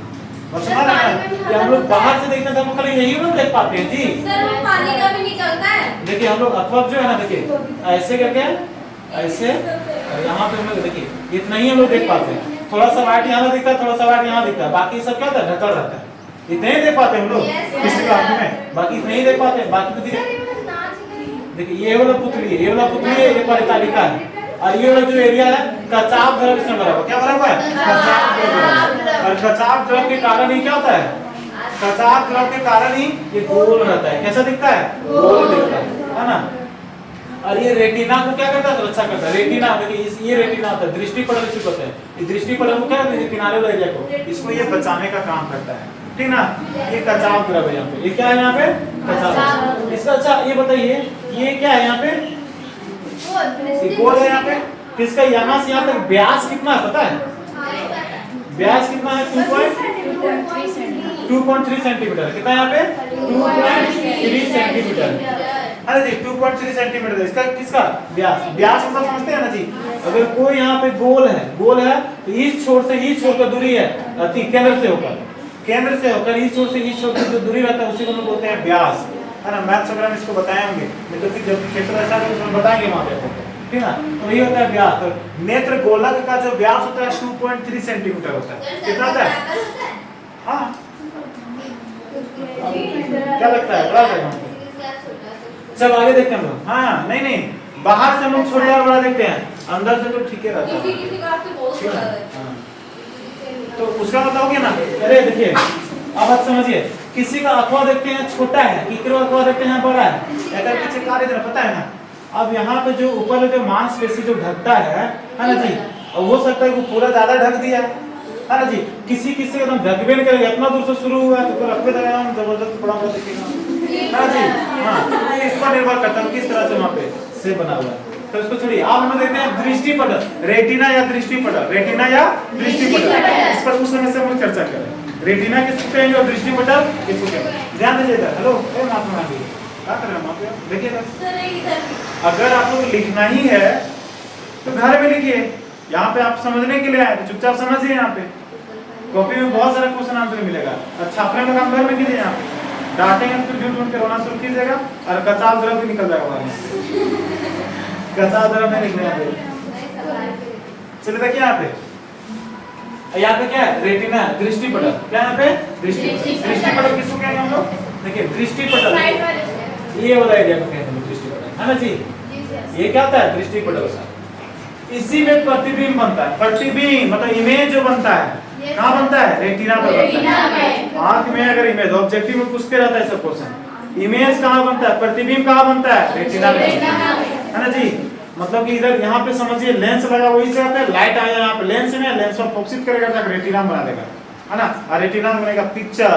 Speaker 1: और सुना रहे हैं कि हम लोग बाहर से देखते हैं तो हम खाली यही लोग देख पाते हैं जी,
Speaker 2: सर वो पानी का भी निकलता है।
Speaker 1: देखिए हम लोग अखबार जो है ना, देखिए ऐसे करके ऐसे, यहाँ पे हम लोग देखिए इतना ही हम लोग देख पाते हैं, थोड़ा सा वाइट यहाँ दिखता है, थोड़ा सा वाइट यहाँ दिखता है, बाकी सब क्या होता है, ढका रहता है, इतने ही देख पाते हैं हम लोग किसी का आंखों में, बाकी इतने ही देख पाते हैं। बाकी तो देखिए ये वाला पुतली है, ये वाला पुतली है, ये वाली तालिका है, और ये वाला जो एरिया है कचाव द्रव इसमें भरा हुआ, क्या भरा हुआ है, कचाव द्रव। और कचाव द्रव के कारण ही क्या होता है, कचाव द्रव के कारण ही ये गोल रहता है, कैसा दिखता है, गोल दिखता है ना। और ये रेटिना को क्या करता है, सुरक्षा करता है। रेटिना देखिए, ये रेटिना होता है, दृष्टि पटल इसे कहते हैं, ये दृष्टि पटल को क्या करते हैं, किनारे वाले एरिया को, इसको ये बचाने का काम करता है, ठीक ना। ये कचाव द्रव है यहाँ पे, ये क्या है यहाँ पे, कचाव। इसका अच्छा ये बताइए, ये क्या है यहाँ पे, गोल है यहाँ पे, इसका यहाँ से यहाँ तक व्यास कितना है पता है, व्यास कितना है, 2.3 सेंटीमीटर, कितना यहाँ पे 2.3 सेंटीमीटर, अरे जी 2.3 सेंटीमीटर इसका, किसका व्यास, व्यास मतलब समझते हैं ना जी। अगर कोई यहाँ पे गोल है तो इस छोर से इस छोर का दूरी है, केंद्र से होकर इस छोर से इस छोर की जो दूरी रहता है उसी को हम बोलते हैं व्यास, है ना। मैथ्स वगैरह में इसको बताए होंगे, नहीं तो फिर जब क्षेत्र ऐसा तो बताएंगे वहाँ पे, ठीक ना। तो ये होता है व्यास। तो नेत्र गोलक का जो व्यास होता है 2.3 सेंटीमीटर होता है, कितना होता है, हाँ क्या लगता है, बड़ा है। चल आगे देखते हैं हम लोग, हाँ नहीं बाहर से हम लोग छोटा और बड़ा देखते हैं, अंदर से तो ठीक है रहता है, तो उसका मतलब हो गया ना। अरे देखिए अब आप समझिए, किसी का अखवा देखते हैं छोटा है, किसी अखवा देखते हैं बड़ा है, अगर पीछे कार्य देना पता है ना। अब यहाँ पे जो ऊपर जो मांसपेशी जो ढकता है ना जी, और हो सकता है वो पूरा ज्यादा ढक दिया है ना जी, किसी किसी एकदम ढकबे नहीं करेगा, इतना दूर से शुरू हुआ है तो फिर रखते रहेगा, हम जबरदस्त बड़ा बड़ा दिखेगा ना जी। हाँ इस पर निर्भर करता है किस तरह से वहाँ पे से बना हुआ है। तो इसको छोड़िए, आप हम देखते हैं दृष्टि पटल, रेटिना या दृष्टि पटल, रेटिना या दृष्टि पटल, इस पर उस समय से हम चर्चा करें। रेटिना किसको कहेंगे और दृष्टि पटल किसको कहेंगे, ध्यान दीजिएगा। हेलो महात्मा गांधी क्या कर रहे हैं वहाँ पे, देखिएगा। अगर आपको लिखना ही है तो घर में लिखिए, यहाँ पे आप समझने के लिए आए तो चुपचाप समझिए यहाँ पे, कॉपी में बहुत सारा क्वेश्चन आंसर मिलेगा। अच्छा अपने का काम घर में कीजिए, यहाँ पे डांटेंगे तो झूठ मूठ के रोना शुरू कीजिएगा और कचाल द्रव भी निकल जाएगा बाहर में। कचाल द्रव नहीं निकलेगा। चलिए देखिए यहाँ पे क्या है, रेटिना, दृष्टि पटल। क्या यहाँ पे दृष्टि पटल किसको कहेंगे हम लोग? देखिए दृष्टि पटल, ये वाला एरिया को कहते हैं दृष्टि पटल, है ना जी। ये क्या होता है दृष्टि पटल का। इसी में प्रतिबिंब बनता है। प्रतिबिंब मतलब इमेज जो बनता है कहाँ बनता है? रेटिना पर बनता है। आंख में अगर इमेज ऑब्जेक्टिव में पूछते रहता है सब क्वेश्चन, इमेज कहाँ बनता है, प्रतिबिंब कहाँ बनता है? रेटिना में, है ना जी। मतलब कि इधर यहाँ पे समझिए लेंस लगा, वही से आता है, लाइट आया यहाँ पे लेंस में, लेंस पर फोकसित करेगा जाकर रेटिना बना देगा, है ना। और रेटिना बनेगा पिक्चर,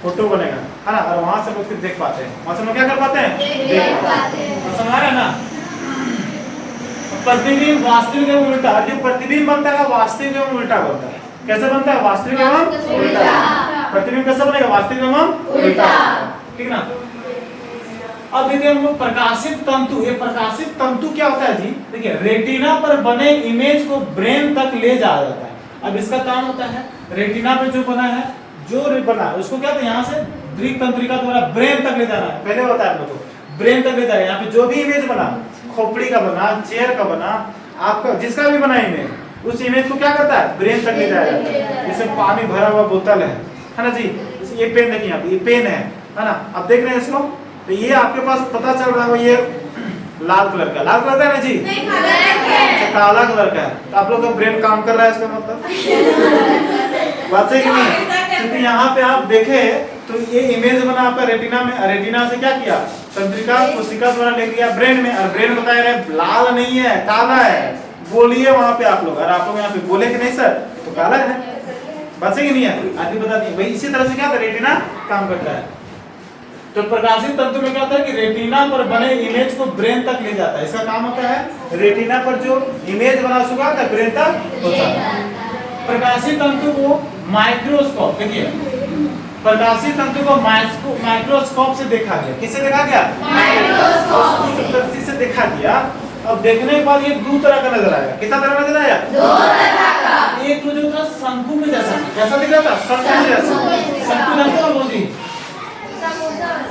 Speaker 1: फोटो बनेगा, है ना। और वहां से लोग फिर देख पाते हैं, वहां से लोग क्या कर पाते हैं? देख पाते हैं। समझ आ रहा है ना। प्रतिबिंब वास्तविक एवं उल्टा, जो प्रतिबिंब बनता है वास्तविक एवं उल्टा बनता है। कैसे बनता है? वास्तविक एवं उल्टा। प्रतिबिंब कैसे बनेगा? वास्तविक एवं उल्टा, ठीक ना। अब देखिए हम लोग प्रकाशित तंतु, ये प्रकाशित तंतु क्या होता है जी? देखिए रेटिना पर बने इमेज को ब्रेन तक ले जाया जाता है। अब इसका काम होता है रेटिना पे जो बना है, जो बना उसको क्या होता है यहाँ से दृक तंत्रिका द्वारा ब्रेन तक ले जाना है। पहले होता है आप लोग को ब्रेन तक ले जाएगा। यहाँ पे जो भी इमेज बना, खोपड़ी का बना, चेयर का बना, आपका जिसका भी बना इमेज, उस इमेज को क्या करता है? ब्रेन तक ले जाया जाता है। जैसे पानी भरा हुआ बोतल है ना जी। ये पेन देखिए यहाँ पे, ये पेन है ना। अब देख रहे हैं इसको, तो ये आपके पास पता चल रहा है ये लाल कलर का, लाल कलर का है ना जी, अच्छा काला कलर का है। तो आप लोग का ब्रेन काम कर रहा है इसका मतलब बात सही नहीं। क्योंकि यहाँ पे आप देखे तो ये इमेज बना आपका रेटिना में, रेटिना से क्या किया? तंत्रिका कोशिका द्वारा ले गया ब्रेन में, और ब्रेन बता रहे लाल नहीं है काला है। बोलिए वहां पे आप लोग, और आप लोग यहाँ पे बोले कि नहीं सर तो काला है, बात सही नहीं है। आगे बता दिए भाई। इसी तरह से क्या रेटिना काम करता है। तो प्रकाशित तंतु में क्या होता है कि रेटिना पर बने इमेज को ब्रेन तक ले जाता है। इसका काम होता है रेटिना पर जो इमेज बना चुका है ब्रेन तक पहुंचाता है। प्रकाशित तंतु को माइक्रोस्कोप, देखिए प्रकाशित तंतु को माइक्रोस्कोप से देखा गया। किससे देखा गया? माइक्रोस्कोप से देखा गया। अब देखने के बाद ये दो तरह का नजर आएगा। कितना तरह नजर आया? दो तरह का। एक तो जो था शंकु के जैसा, कैसा दिख रहा था? शंकु जैसा। शंकु जानते हो जी?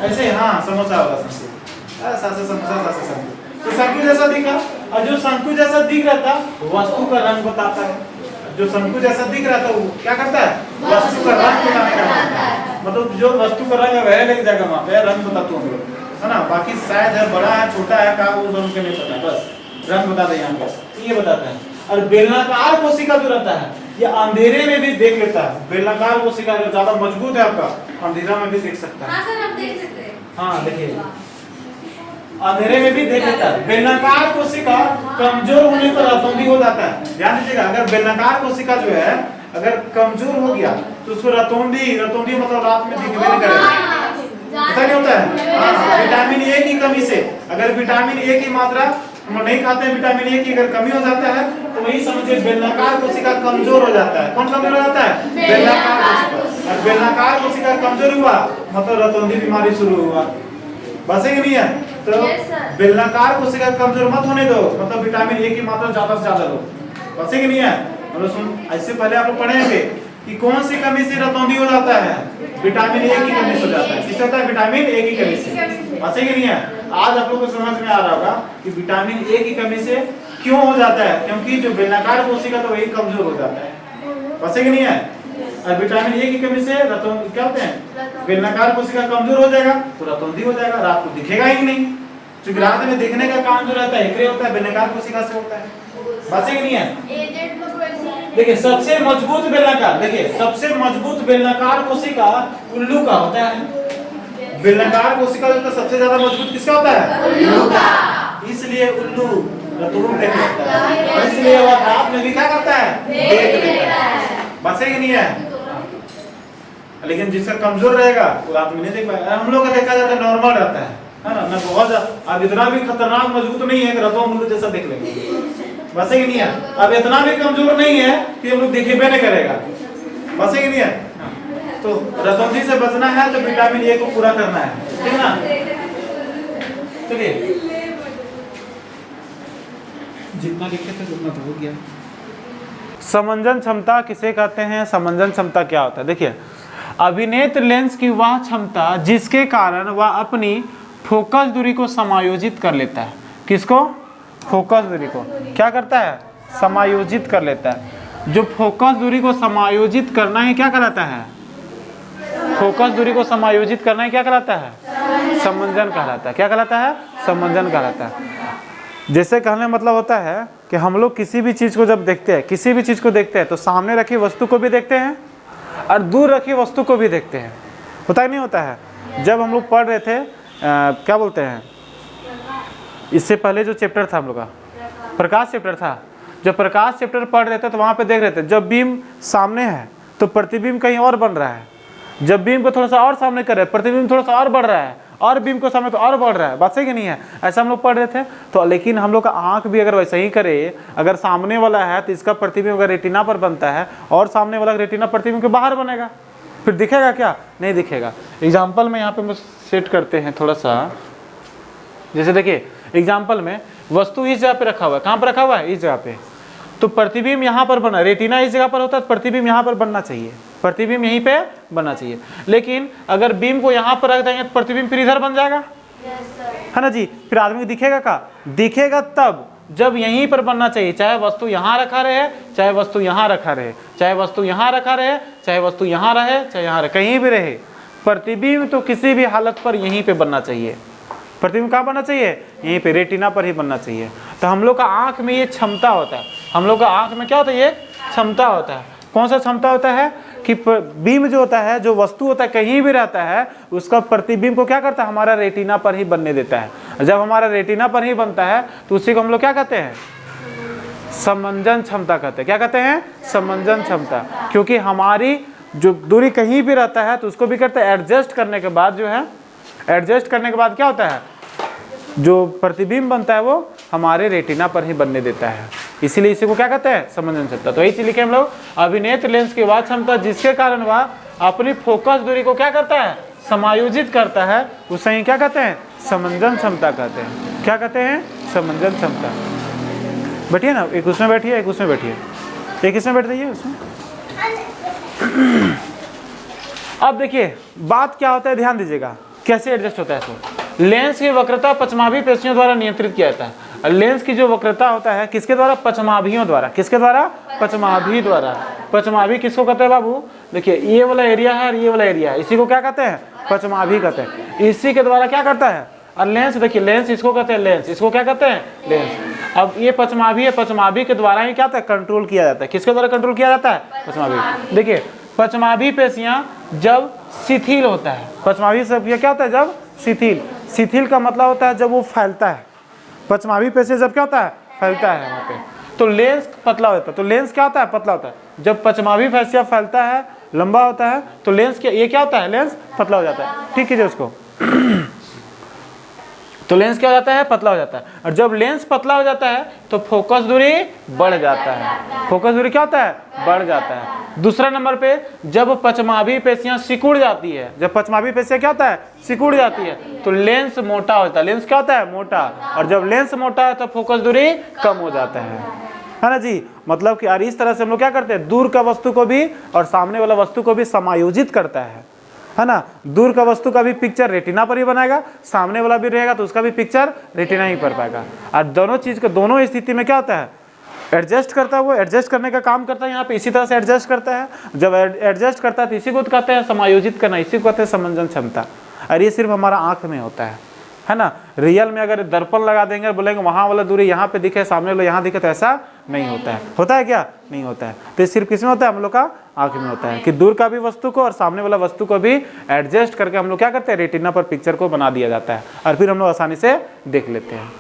Speaker 1: ऐसे हाँ समोसा वाला शंकु, ऐसा समोसा जैसा शंकु। तो शंकु जैसा दिखा, और जो शंकु जैसा दिख रहा था वस्तु का रंग बताता है। जो शंकु जैसा दिख रहा था वो क्या करता है? वस्तु का रंग बताने का काम करता है। मतलब जो वस्तु का रंग है वह लेके जाएगा वहां पे, रंग बता तू हम लोग, है ना। बाकी शायद है बड़ा है छोटा है का वो हमको नहीं पता, बस रंग बता दे यहाँ पे, ये बताता है। और बेलनाकार कोशिका जो रहता है ये अंधेरे में भी देख लेता है। बेलनाकार कोशिका जो ज्यादा मजबूत है आपका, अंधेरा में भी देख सकता है।
Speaker 2: हाँ सर हम देख सकते हैं।
Speaker 1: हाँ देखिए अंधेरे में भी देख लेता है। बेलनाकार कोशिका कमजोर होने पर रतौंधी हो जाता है। ध्यान दीजिएगा, अगर बेलनाकार कोशिका जो है अगर कमजोर हो गया तो उसको रतौंधी मतलब रात में दिखने नहीं करेगा, पता नहीं होता है। हाँ विटामिन ए की कमी से, अगर विटामिन ए की मात्रा हम नहीं खाते हैं, विटामिन ए की अगर कमी हो जाता है तो वही समझिए बेलनाकार कोशिका कमजोर हो जाता है। कौन कमजोर हो जाता है? बेलनाकार कोशिका। और बेलनाकार कोशिका कमजोर हुआ मतलब रतौंधी बीमारी शुरू हुआ, बस है कि नहीं है। तो बेलनाकार कोशिका कमजोर मत होने दो, मतलब विटामिन ए की मात्रा ज्यादा से ज्यादा लो, बस है कि नहीं है। मतलब सुन, ऐसे पहले आप लोग पढ़ेंगे कि कौन सी कमी से रतौंधी हो जाता है? विटामिन ए की कमी से हो जाता है। किससे होता है? विटामिन ए की कमी से, बस है कि नहीं है। आज आप लोगों को समझ में आ रहा होगा कि विटामिन ए की कमी से क्यों हो जाता है, क्योंकि जो बेलनाकार कोशिका तो वही कमजोर हो जाता है, बस है कि नहीं है। और विटामिन ए की कमी से रतौंधी क्या होते हैं? बेलनाकार कोशिका कमजोर हो जाएगा तो रतौंधी हो जाएगा, रात को दिखेगा ही नहीं, क्योंकि रात में देखने का काम जो रहता है एकरे होता है, बेलनाकार कोशिका से होता है, बस है कि नहीं है। देखिए सबसे मजबूत बेलनाकार, देखिए सबसे मजबूत बेलनाकार कोशिका उल्लू का होता है। बेलनाकार कोशिका जो सबसे ज्यादा मजबूत किसका होता है? उल्लू का। इसलिए उल्लू रतौंध देख लेता है, और इसलिए वह रात में भी क्या करता है? देख लेता है, बस है कि नहीं है। लेकिन जिसका कमजोर रहेगा वो रात में नहीं देख पाएगा। हम लोग का देखा जाता है नॉर्मल रहता है ना, ना बहुत अब इतना भी खतरनाक मजबूत नहीं है कि रतौंध उल्लू जैसा देख लेंगे, बस है कि नहीं है। अब इतना भी कमजोर नहीं है कि हम लोग देखे भी नहीं करेगा, बस है कि नहीं है। तो रतौंधी से बचना है तो विटामिन ए को पूरा करना है, ठीक है ना। चलिए जितना लिखे थे उतना तो हो गया। समंजन क्षमता किसे कहते हैं, समंजन क्षमता क्या होता है? देखिए, अभिनेत्र लेंस की वह क्षमता जिसके कारण वह अपनी फोकस दूरी को समायोजित कर लेता है। किसको? फोकस दूरी को क्या करता है? समायोजित कर लेता है। जो फोकस दूरी को समायोजित करना ही क्या कहलाता है? फोकस दूरी को समायोजित करना ही क्या कहलाता है? समंजन कहलाता है। क्या कहलाता है? समंजन कहलाता है। जैसे कहने मतलब होता है कि हम लोग किसी भी चीज़ को जब देखते हैं, किसी भी चीज़ को देखते हैं तो सामने रखी वस्तु को भी देखते हैं और दूर रखी वस्तु को भी देखते हैं। होता ही नहीं होता है? जब हम लोग पढ़ रहे थे क्या बोलते हैं, इससे पहले जो चैप्टर था हम लोग का प्रकाश चैप्टर था, जब प्रकाश चैप्टर पढ़ रहे थे तो वहाँ पे देख रहे थे जब बीम सामने है तो प्रतिबिंब कहीं और बन रहा है, जब बीम को थोड़ा सा और सामने कर रहे हैं प्रतिबिंब थोड़ा सा और बढ़ रहा है, और बीम को सामने तो और बढ़ रहा है। बात सही कि नहीं है? ऐसा हम लोग पढ़ रहे थे। तो लेकिन हम लोग का आंख भी अगर वैसे ही करे, अगर सामने वाला है तो इसका प्रतिबिंब अगर रेटिना पर बनता है और सामने वाला रेटिना प्रतिबिंब के बाहर बनेगा, फिर दिखेगा क्या? नहीं दिखेगा। एग्जाम्पल में यहाँ पे हम सेट करते हैं थोड़ा सा। जैसे देखिए एग्जाम्पल में वस्तु इस जगह पे रखा हुआ है। कहाँ पर रखा हुआ है? इस जगह पे। तो प्रतिबिंब यहाँ पर बना, रेटिना इस जगह पर होता है, प्रतिबिंब यहाँ पर बनना चाहिए, प्रतिबिंब यहीं पे बनना चाहिए। लेकिन अगर बीम को यहाँ पर रख देंगे तो प्रतिबिंब फिर इधर बन जाएगा, है ना जी? फिर आदमी को दिखेगा का? दिखेगा तब जब यहीं पर बनना चाहिए, चाहे वस्तु यहाँ रखा रहे, चाहे वस्तु यहाँ रखा रहे, चाहे वस्तु यहाँ रखा रहे, चाहे वस्तु यहाँ रहे, चाहे यहाँ रहे, कहीं भी रहे, प्रतिबिंब तो किसी भी हालत पर यहीं पे बनना चाहिए। प्रतिबिंब कहाँ बनना चाहिए? यहीं पे, रेटिना पर ही बनना चाहिए। तो हम लोग का आंख में ये क्षमता होता है, हम लोग का आंख में क्या होता है? ये क्षमता होता है। कौन सा क्षमता होता है? कि बीम जो होता है, जो वस्तु होता है कहीं भी रहता है, उसका प्रतिबिंब को क्या करता है? हमारा रेटिना पर ही बनने देता है। जब हमारा रेटिना पर ही बनता है तो उसी को हम लोग क्या कहते हैं? समंजन क्षमता कहते हैं। क्या कहते हैं? समंजन क्षमता। क्योंकि हमारी जो दूरी कहीं भी रहता है तो उसको भी करते हैं एडजस्ट करने के बाद, जो है एडजस्ट करने के बाद क्या होता है? जो प्रतिबिंब बनता है वो हमारे रेटिना पर ही बनने देता है। इसीलिए इसी को क्या कहते हैं? समंजन क्षमता। तो यही चीज लिखे हम लोग, अभिनेत्र लेंस की वह क्षमता जिसके कारण वह अपनी फोकस दूरी को क्या करता है? समायोजित करता है, उसे ही क्या कहते हैं? समंजन क्षमता कहते हैं। क्या कहते हैं? समंजन क्षमता। बैठिए ना, एक उसमें बैठिए, एक उसमें बैठिए, एक इसमें बैठ जाइए, उसमें। अब देखिए बात क्या होता है, ध्यान दीजिएगा कैसे एडजस्ट होता है इसको। लेंस की वक्रता पश्चमाभी पेशियों द्वारा नियंत्रित किया जाता है। लेंस की जो वक्रता होता है किसके द्वारा? पश्चमाभियों द्वारा। किसके द्वारा? पश्चमाभी द्वारा। पश्चमाभी किसको कहते हैं बाबू? देखिए ये वाला एरिया है और ये वाला एरिया है, इसी को क्या कहते हैं? पश्चमाभी कहते हैं। इसी के द्वारा क्या करता है? और लेंस, देखिए लेंस इसको कहते हैं लेंस, इसको क्या कहते हैं? लेंस। अब ये पश्चमाभी है, पश्चमाभी के द्वारा ही क्या होता है? कंट्रोल किया जाता है। किसके द्वारा कंट्रोल किया जाता है? पश्चमाभी। देखिए पश्चमाभी पेशियां जब शिथिल होता है, पश्चमाभी पेशियां क्या होता है? जब शिथिल। शिथिल का मतलब होता है जब वो फैलता है। पश्चमाभी पेशियां जब क्या होता है? फैलता है वहाँ पे, तो लेंस पतला होता है। तो लेंस क्या होता है? पतला होता है। जब पश्चमाभी पेशिया फैलता है, लंबा होता है, तो लेंस क्या, ये क्या होता है? लेंस पतला हो जाता है। ठीक कीजिए उसको। तो लेंस क्या हो जाता है? पतला हो जाता है। और जब लेंस पतला हो जाता है तो फोकस दूरी बढ़ जाता है। फोकस दूरी क्या होता है? बढ़ जाता है। दूसरा नंबर पे, जब पश्चमाभी पेशियां सिकुड़ जाती है, जब पश्चमाभी पेशियां क्या होता है? सिकुड़ जाती है, तो लेंस मोटा होता है। लेंस क्या होता है? मोटा। और जब लेंस मोटा है तो फोकस दूरी कम हो जाता है ना जी? मतलब कि इस तरह से हम लोग क्या करते हैं? दूर का वस्तु को भी और सामने वाला वस्तु को भी समायोजित करता है ना? दूर का वस्तु का भी पिक्चर रेटिना पर ही बनाएगा, सामने वाला भी रहेगा तो उसका भी पिक्चर रेटिना ही पर पाएगा। और दोनों चीज का, दोनों स्थिति में क्या होता है? एडजस्ट करता है। वो एडजस्ट करने का काम करता है यहाँ पे, इसी तरह से एडजस्ट करता है। जब एडजस्ट करता है तो इसी को कहते हैं समायोजित करना, इसी को कहते हैं समंजन क्षमता। और ये सिर्फ हमारा आंख में होता है ना? रियल में अगर दर्पण लगा देंगे और बोलेंगे वहाँ वाला दूरी यहाँ पे दिखे, सामने वाला यहाँ दिखे, तो ऐसा नहीं होता है। होता है क्या? नहीं होता है। तो सिर्फ किसमें होता है? हम लोग का आंख में होता है कि दूर का भी वस्तु को और सामने वाला वस्तु को भी एडजस्ट करके हम लोग क्या करते हैं? रेटिना पर पिक्चर को बना दिया जाता है और फिर हम लोग आसानी से देख लेते हैं।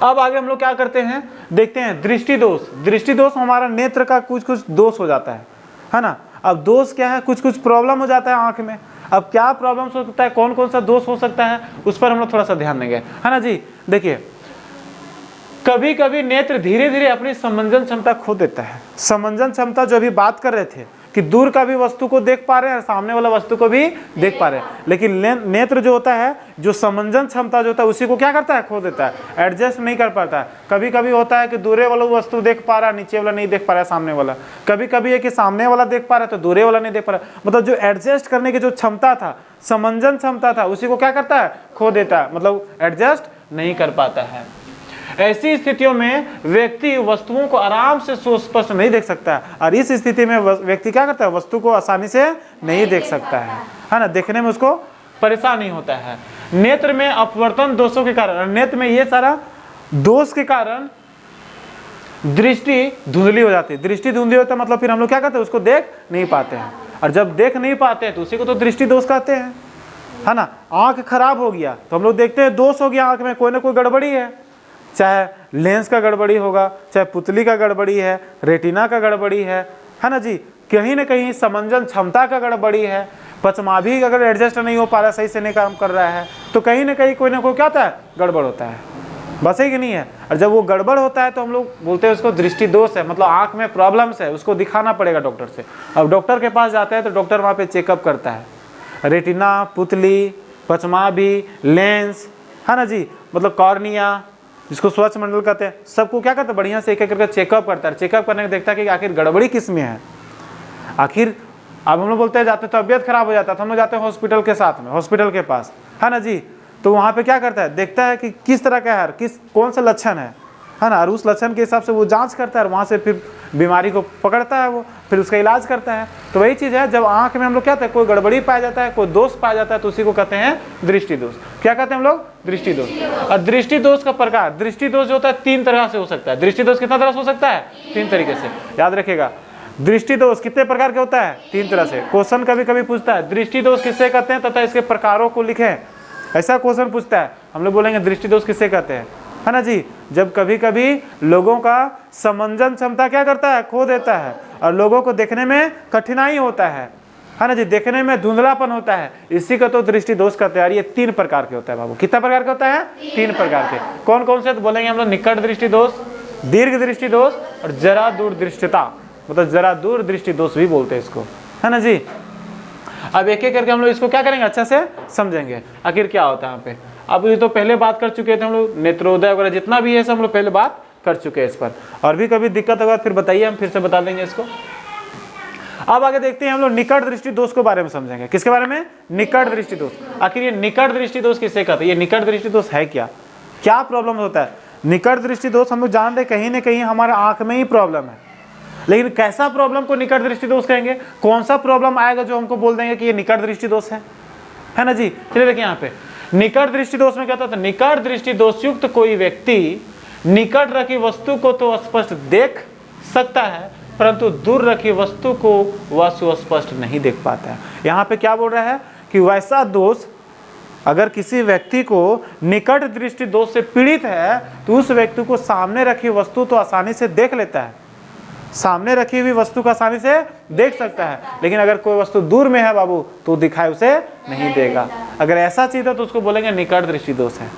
Speaker 1: अब आगे हम लोग क्या करते हैं? देखते हैं दृष्टि दोष। दृष्टि दोष हमारा नेत्र का कुछ कुछ दोष हो जाता है ना? अब दोष क्या है? कुछ कुछ प्रॉब्लम हो जाता है आंख में। अब क्या प्रॉब्लम हो सकता है, कौन कौन सा दोष हो सकता है, उस पर हम लोग थोड़ा सा ध्यान देंगे, है ना जी? देखिए कभी कभी नेत्र धीरे धीरे अपनी समंजन क्षमता खो देता है। समंजन क्षमता जो अभी बात कर रहे थे कि दूर का भी वस्तु को देख पा रहे हैं और सामने वाला वस्तु को भी देख पा रहे हैं। लेकिन नेत्र जो होता है, जो समंजन क्षमता जो होता है, उसी को क्या करता है, खो देता है, एडजस्ट नहीं कर पाता है। कभी कभी होता है कि दूरे वाला वस्तु देख पा रहा है, नीचे वाला नहीं देख पा रहा है, सामने वाला। कभी कभी है कि सामने वाला देख पा रहा है तो दूरे वाला नहीं देख पा रहा है। मतलब जो एडजस्ट करने की जो क्षमता था, समंजन क्षमता था, उसी को क्या करता है, खो देता है, मतलब एडजस्ट नहीं कर पाता है। ऐसी स्थितियों में व्यक्ति वस्तुओं को आराम से सुस्पष्ट नहीं देख सकता है, और इस स्थिति में व्यक्ति क्या करता है, वस्तु को आसानी से नहीं देख सकता है ना, देखने में उसको परेशानी होता है। नेत्र में अपवर्तन दोषों के कारण, नेत्र में ये सारा दोष के कारण दृष्टि धुंधली हो जाती है। दृष्टि धुंधली होता है मतलब फिर हम लोग क्या करते हैं, उसको देख नहीं पाते हैं, और जब देख नहीं पाते हैं तो उसी को तो दृष्टि दोष कहते हैं, है ना। आंख खराब हो गया तो हम लोग देखते हैं दोष हो गया, आंख में कोई ना कोई गड़बड़ी है, चाहे लेंस का गड़बड़ी होगा, चाहे पुतली का गड़बड़ी है, रेटिना का गड़बड़ी है ना जी, कहीं ना कहीं समंजन क्षमता का गड़बड़ी है, पचमाभी अगर एडजस्ट नहीं हो पा रहा, सही से नहीं काम कर रहा है, तो कहीं ना कहीं कोई ना कोई क्या होता है, गड़बड़ होता है, बस है कि नहीं है। और जब वो गड़बड़ होता है तो हम लोग बोलते हैं उसको दृष्टि दोष है, मतलब आंख में प्रॉब्लम्स है, उसको दिखाना पड़ेगा डॉक्टर से। अब डॉक्टर के पास जाता है तो डॉक्टर वहाँ पे चेकअप करता है, रेटिना, पुतली, पचमाभी, लेंस, है ना जी, मतलब कॉर्निया, जिसको स्वच्छ मंडल कहते हैं, सबको क्या करता है, बढ़िया से एक एक करके चेकअप करता है। चेकअप करने के देखता है कि आखिर गड़बड़ी किस में है। आखिर अब हम लोग बोलते हैं जाते तबियत खराब हो जाता है तो हम लोग जाते हैं हॉस्पिटल के साथ में, हॉस्पिटल के पास, है ना जी, तो वहाँ पे क्या करता है, देखता है कि किस तरह का है, कौन सा लक्षण है ना, और उस लक्षण के हिसाब से वो जांच करता है, और वहाँ से फिर बीमारी को पकड़ता है वो, फिर उसका इलाज करता है। तो वही चीज़ है, जब आंख में हम लोग क्या कहते हैं, कोई गड़बड़ी पाया जाता है, कोई दोष पाया जाता है, तो उसी को कहते हैं दृष्टि दोष। क्या कहते हैं हम लोग, दृष्टि दोष। और दृष्टि दोष का प्रकार, दृष्टि दोष जो होता है 3 तरह से हो सकता है। दृष्टि दोष कितना तरह से हो सकता है, 3 तरीके से, याद रखिएगा। दृष्टि दोष कितने प्रकार के होता है, 3 तरह से। क्वेश्चन कभी कभी पूछता है दृष्टि दोष किससे कहते हैं तथा इसके प्रकारों को लिखें, ऐसा क्वेश्चन पूछता है, हम लोग बोलेंगे दृष्टि दोष किससे कहते हैं, है ना जी। जब कभी कभी लोगों का समंजन क्षमता क्या करता है, खो देता है, और लोगों को देखने में कठिनाई होता है ना जी, देखने में धुंधलापन होता है, इसी का तो दृष्टि दोष कहते हैं। ये 3 प्रकार के होता है बाबू। कितना प्रकार के होता है, 3 प्रकार के। कौन कौन से, तो बोलेंगे हम लोग निकट दृष्टि दोष, दीर्घ दृष्टि दोष, और जरा दूर दृष्टिता, मतलब जरा दूर दृष्टि दोष भी बोलते हैं इसको, है ना जी। अब एक एक करके हम लोग इसको क्या करेंगे, अच्छा से समझेंगे आखिर क्या होता है यहाँ पे। अब ये तो पहले बात कर चुके थे हम लोग, नेत्रोदय वगैरह जितना भी है सब हम लोग पहले बात कर चुके हैं इस पर, और भी कभी दिक्कत होगा फिर बताइए, हम फिर से बता देंगे इसको। अब आगे देखते हैं हम लोग निकट दृष्टि दोष के बारे में समझेंगे। किसके बारे में, निकट दृष्टि दोष। आखिर ये निकट दृष्टि दोष किसे कहते हैं, ये निकट दृष्टि दोष है क्या, क्या प्रॉब्लम होता है। निकट दृष्टि दोष हम लोग जानते हैं कहीं ना कहीं हमारे आंख में ही प्रॉब्लम है, लेकिन कैसा प्रॉब्लम को निकट दृष्टि दोष कहेंगे, कौन सा प्रॉब्लम आएगा जो हमको बोल देंगे कि ये निकट दृष्टि दोष है ना जी। चलिए देखिए यहाँ पे निकट दृष्टि दोष में क्या होता है, निकट दृष्टि दोष युक्त कोई व्यक्ति निकट रखी वस्तु को तो स्पष्ट देख सकता है, परंतु दूर रखी वस्तु को वह सुस्पष्ट नहीं देख पाता है। यहाँ पे क्या बोल रहा है कि वैसा दोष अगर किसी व्यक्ति को निकट दृष्टि दोष से पीड़ित है तो उस व्यक्ति को सामने रखी वस्तु तो आसानी से देख लेता है, सामने रखी हुई वस्तु को आसानी से देख सकता है, लेकिन अगर कोई वस्तु दूर में है बाबू तो दिखाई उसे नहीं देगा। अगर ऐसा चीज है तो उसको बोलेंगे निकट दृष्टि दोष है।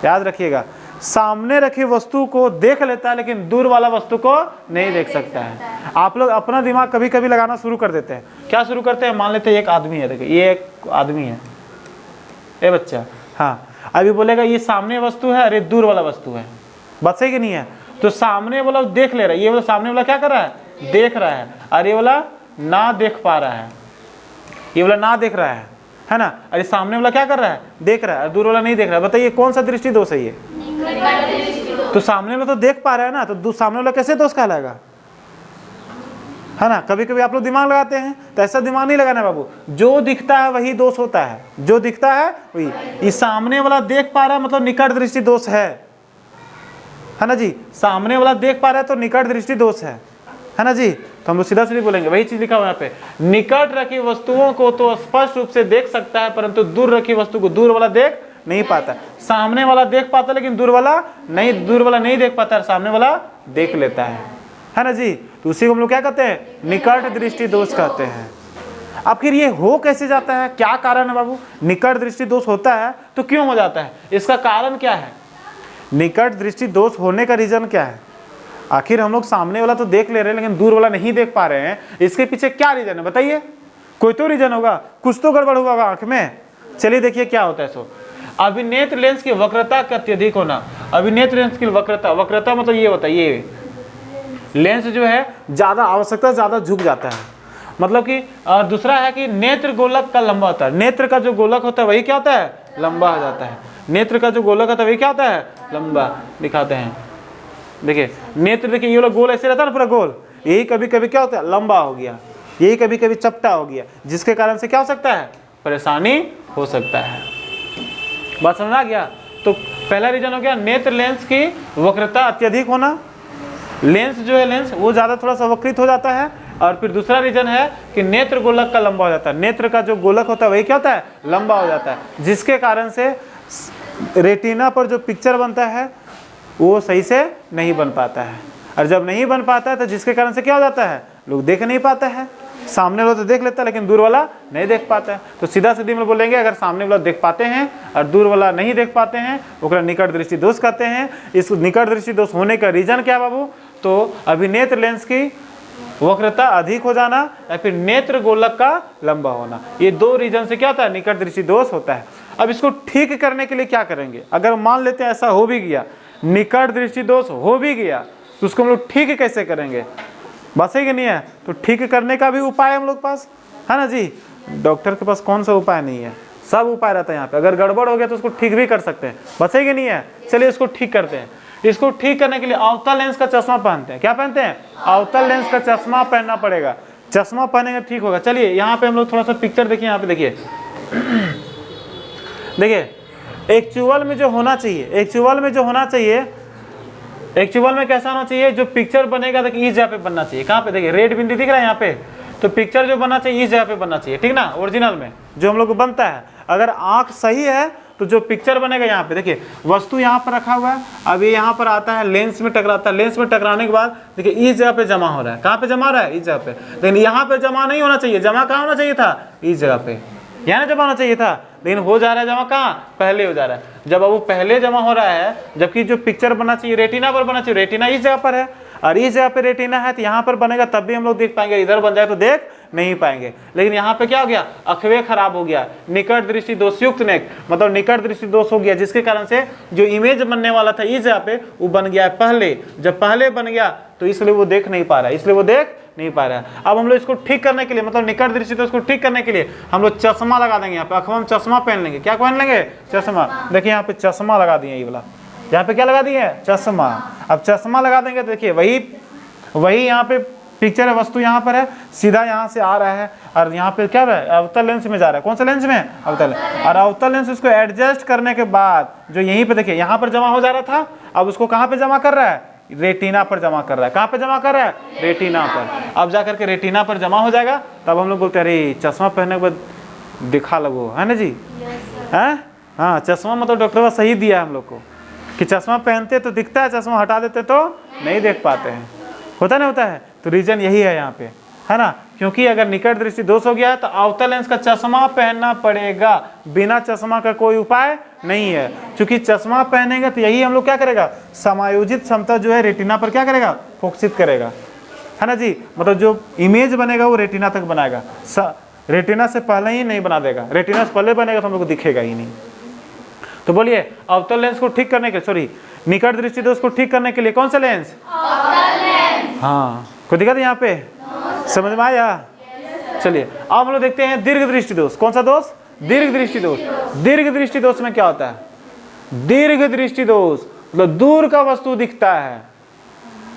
Speaker 1: याद रखिएगा, सामने रखी वस्तु को देख लेता है लेकिन दूर वाला वस्तु को नहीं देख सकता है। आप लोग अपना दिमाग कभी कभी लगाना शुरू कर देते हैं। क्या शुरू करते हैं, मान लेते हैं एक आदमी है, देखिए ये एक आदमी है, ए बच्चा, हाँ अभी बोलेगा ये सामने वस्तु है, अरे दूर वाला वस्तु है, बात सही कि नहीं है। तो सामने वाला देख ले रहा है, ये वाला सामने वाला क्या कर रहा है, देख रहा है, और ये वाला ना देख पा रहा है, ये वाला ना देख रहा है ना। अरे सामने वाला क्या कर रहा है, देख रहा है, और दूर वाला नहीं देख रहा है। बताइए कौन सा दृष्टि दोष है ये, तो सामने वाला तो देख पा रहा है ना, तो सामने वाला कैसे दोष कहलाएगा, है ना। कभी कभी आप लोग दिमाग लगाते हैं, तो ऐसा दिमाग नहीं लगाना बाबू, जो दिखता है वही दोष होता है, जो दिखता है वही। ये सामने वाला देख पा रहा है मतलब निकट दृष्टि दोष है ना जी। सामने वाला देख पा रहा है तो निकट दृष्टि दोष है ना जी। तो हम लोग सीधा सीधी बोलेंगे, वही चीज लिखा हुआ यहाँ पे, निकट रखी वस्तुओं को तो स्पष्ट रूप से देख सकता है परंतु दूर रखी वस्तु को दूर वाला देख नहीं पाता। सामने वाला देख पाता लेकिन दूर वाला नहीं देख पाता, सामने वाला देख लेता है ना जी। तो उसी को हम लोग क्या कहते हैं, निकट दृष्टि दोष कहते हैं। अब फिर ये हो कैसे जाता है, क्या कारण है बाबू, निकट दृष्टि दोष होता है तो क्यों हो जाता है, इसका कारण क्या है, निकट दृष्टि दोष होने का रीजन क्या है। आखिर हम लोग सामने वाला तो देख ले रहे हैं लेकिन दूर वाला नहीं देख पा रहे हैं, इसके पीछे क्या रीजन है बताइए? कोई तो रीजन होगा, कुछ तो गड़बड़ हुआ होगा आंख में। चलिए देखिए क्या होता है। सो अभिनेत्र लेंस की वक्रता का अत्यधिक होना। अभिनेत्र लेंस की वक्रता, वक्रता मतलब ये होता है, ये लेंस जो है ज्यादा आवश्यकता ज्यादा झुक जाता है, मतलब कि दूसरा है कि नेत्र गोलक का लंबा होता है। नेत्र का जो गोलक होता है वही क्या होता है? लंबा हो जाता है। नेत्र का जो गोलक होता है वही क्या होता है? लंबा। दिखाते हैं, देखिए नेत्र, देखिए ये वाला गोल ऐसे रहता है ना पूरा गोल, यही कभी कभी क्या होता है? लंबा हो गया, यही कभी कभी चपटा हो गया, जिसके कारण से क्या हो सकता है? परेशानी हो सकता है। बात समझ आ गया? तो पहला रीजन हो गया नेत्र लेंस की वक्रता अत्यधिक होना, लेंस जो है लेंस वो ज्यादा थोड़ा सा वक्रित हो जाता है। और फिर दूसरा रीजन है कि नेत्र गोलक का लंबा हो जाता है। नेत्र का जो गोलक होता है वही क्या होता है? लंबा हो जाता है, जिसके कारण से रेटिना पर जो पिक्चर बनता है वो सही से नहीं बन पाता है। और जब नहीं बन पाता है तो जिसके कारण से क्या हो जाता है? लोग देख नहीं पाते हैं। सामने वाला तो देख लेता है लेकिन दूर वाला नहीं देख पाता है। तो सीधा सीधी में बोलेंगे, अगर सामने वाला देख पाते हैं और दूर वाला नहीं देख पाते हैं, ओकरा निकट दृष्टि दोष कहते हैं। इस निकट दृष्टि दोष होने का रीजन क्या बाबू? तो अभिनेत्र लेंस की वक्रता अधिक हो जाना या फिर नेत्र गोलक का लंबा होना, ये दो रीजन से क्या होता है? निकट दृष्टि दोष होता है। अब इसको ठीक करने के लिए क्या करेंगे? अगर मान लेते हैं ऐसा हो भी गया, निकट दृष्टि दोष हो भी गया, तो उसको हम लोग ठीक कैसे करेंगे? बस है कि नहीं है? तो ठीक करने का भी उपाय हम लोग पास है ना जी। डॉक्टर के पास कौन सा उपाय नहीं है, सब उपाय रहता है यहाँ पे। अगर गड़बड़ हो गया तो उसको ठीक भी कर सकते हैं। बस है कि नहीं है? चलिए इसको ठीक करते हैं। इसको ठीक करने के लिए अवतल लेंस का चश्मा पहनते हैं। क्या पहनते हैं? अवतल लेंस का चश्मा पहनना पड़ेगा। चश्मा पहनेंगे ठीक होगा। चलिए यहाँ पे हम लोग थोड़ा सा पिक्चर देखिए, यहाँ पे देखिए देखिए एक्चुअल में जो होना चाहिए, एक्चुअल में जो होना चाहिए, एक्चुअल में कैसा होना चाहिए? जो पिक्चर बनेगा देखिए इस जगह पे बनना चाहिए। कहाँ पे? देखिए रेड बिंदी दिख रहा है यहाँ पे। तो पिक्चर जो बनना चाहिए इस जगह पे बनना चाहिए, ठीक ना? ओरिजिनल में जो हम लोग को बनता है, अगर आंख सही है तो जो पिक्चर बनेगा यहाँ पे देखिए वस्तु यहाँ पर रखा हुआ है, अब ये यहाँ पर आता है, लेंस में टकराता है। लेंस में टकराने के बाद देखिए इस जगह पे जमा हो रहा है। कहाँ पे जमा हो रहा है? इस जगह पे। लेकिन यहाँ पे जमा नहीं होना चाहिए। जमा कहाँ होना चाहिए था? इस जगह पे, यहाँ जमा होना चाहिए था। लेकिन हो जा रहा है जमा कहाँ? पहले हो जा रहा है। जब अब वो पहले जमा हो रहा है, जबकि जो पिक्चर बनना चाहिए रेटिना पर बनना चाहिए, रेटिना इस जगह पर है और इस जगह पे रेटिना है, तो यहाँ पर बनेगा तब भी हम लोग देख पाएंगे। इधर बन जाए तो देख नहीं पाएंगे। लेकिन यहाँ पे क्या हो गया? अखवे खराब हो गया, निकट दृष्टि दोषयुक्त नेत्र, मतलब निकट दृष्टि दोष हो गया, जिसके कारण से जो इमेज बनने वाला था इस जगह पे वो बन गया है पहले। जब पहले बन गया तो इसलिए वो देख नहीं पा रहा है, इसलिए वो देख नहीं पा रहा है। अब हम लोग इसको ठीक करने के लिए, मतलब निकट दृष्टि दोष को ठीक करने के लिए हम लोग चश्मा लगा देंगे। यहाँ पे आंखों में चश्मा पहन लेंगे। क्या पहन लेंगे? चश्मा। देखिए यहाँ पे चश्मा लगा दिए, ये वाला यहाँ पे क्या लगा दिए? चश्मा। अब चश्मा लगा देंगे तो देखिए वही यहाँ पे पिक्चर है, वस्तु यहाँ पर है, सीधा यहाँ से आ रहा है और यहाँ पे क्या है? अवतल लेंस में जा रहा है। कौन सा लेंस में? अवतल। और अवतल लेंस उसको एडजस्ट करने के बाद जो यहीं पे देखिए यहाँ पर जमा हो जा रहा था, अब उसको कहाँ पे जमा कर रहा है? रेटिना पर जमा कर रहा है। कहाँ पे जमा कर रहा है? रेटिना पर। अब जाकर के रेटिना पर जमा हो जाएगा, तब हम लोग बोलते हैं अरे चश्मा पहनने के बाद दिखा लगो, है ना जी? है हाँ, चश्मा मतलब डॉक्टर ने सही दिया है हम लोग को कि चश्मा पहनते तो दिखता है, चश्मा हटा देते तो नहीं देख पाते हैं। होता नहीं होता है? तो रीजन यही है यहाँ पे, है ना? क्योंकि अगर निकट दृष्टि दोष हो गया है तो अवतल लेंस का चश्मा पहनना पड़ेगा। बिना चश्मा का कोई उपाय नहीं है। क्योंकि चश्मा पहनेंगे तो यही हम लोग क्या करेगा? समायोजित क्षमता जो है रेटिना पर क्या करेगा? फोकसित करेगा, है ना जी? मतलब जो इमेज बनेगा वो रेटिना तक बनाएगा, रेटिना से पहले ही नहीं बना देगा। रेटिना से पहले बनेगा तो हम लोग को दिखेगा ही नहीं। तो बोलिए अवतल लेंस को ठीक करने के, सॉरी निकट दृष्टि दोष को ठीक करने के लिए कौन सा लेंस? हाँ, कोई दिक्कत है यहाँ पे? समझ में आया? चलिए अब हम लोग देखते हैं दीर्घ दृष्टि दोष। कौन सा दोष? दीर्घ दृष्टि दोष। दीर्घ दृष्टि दोष में क्या होता है? दीर्घ दृष्टि दोष मतलब दूर का वस्तु दिखता है,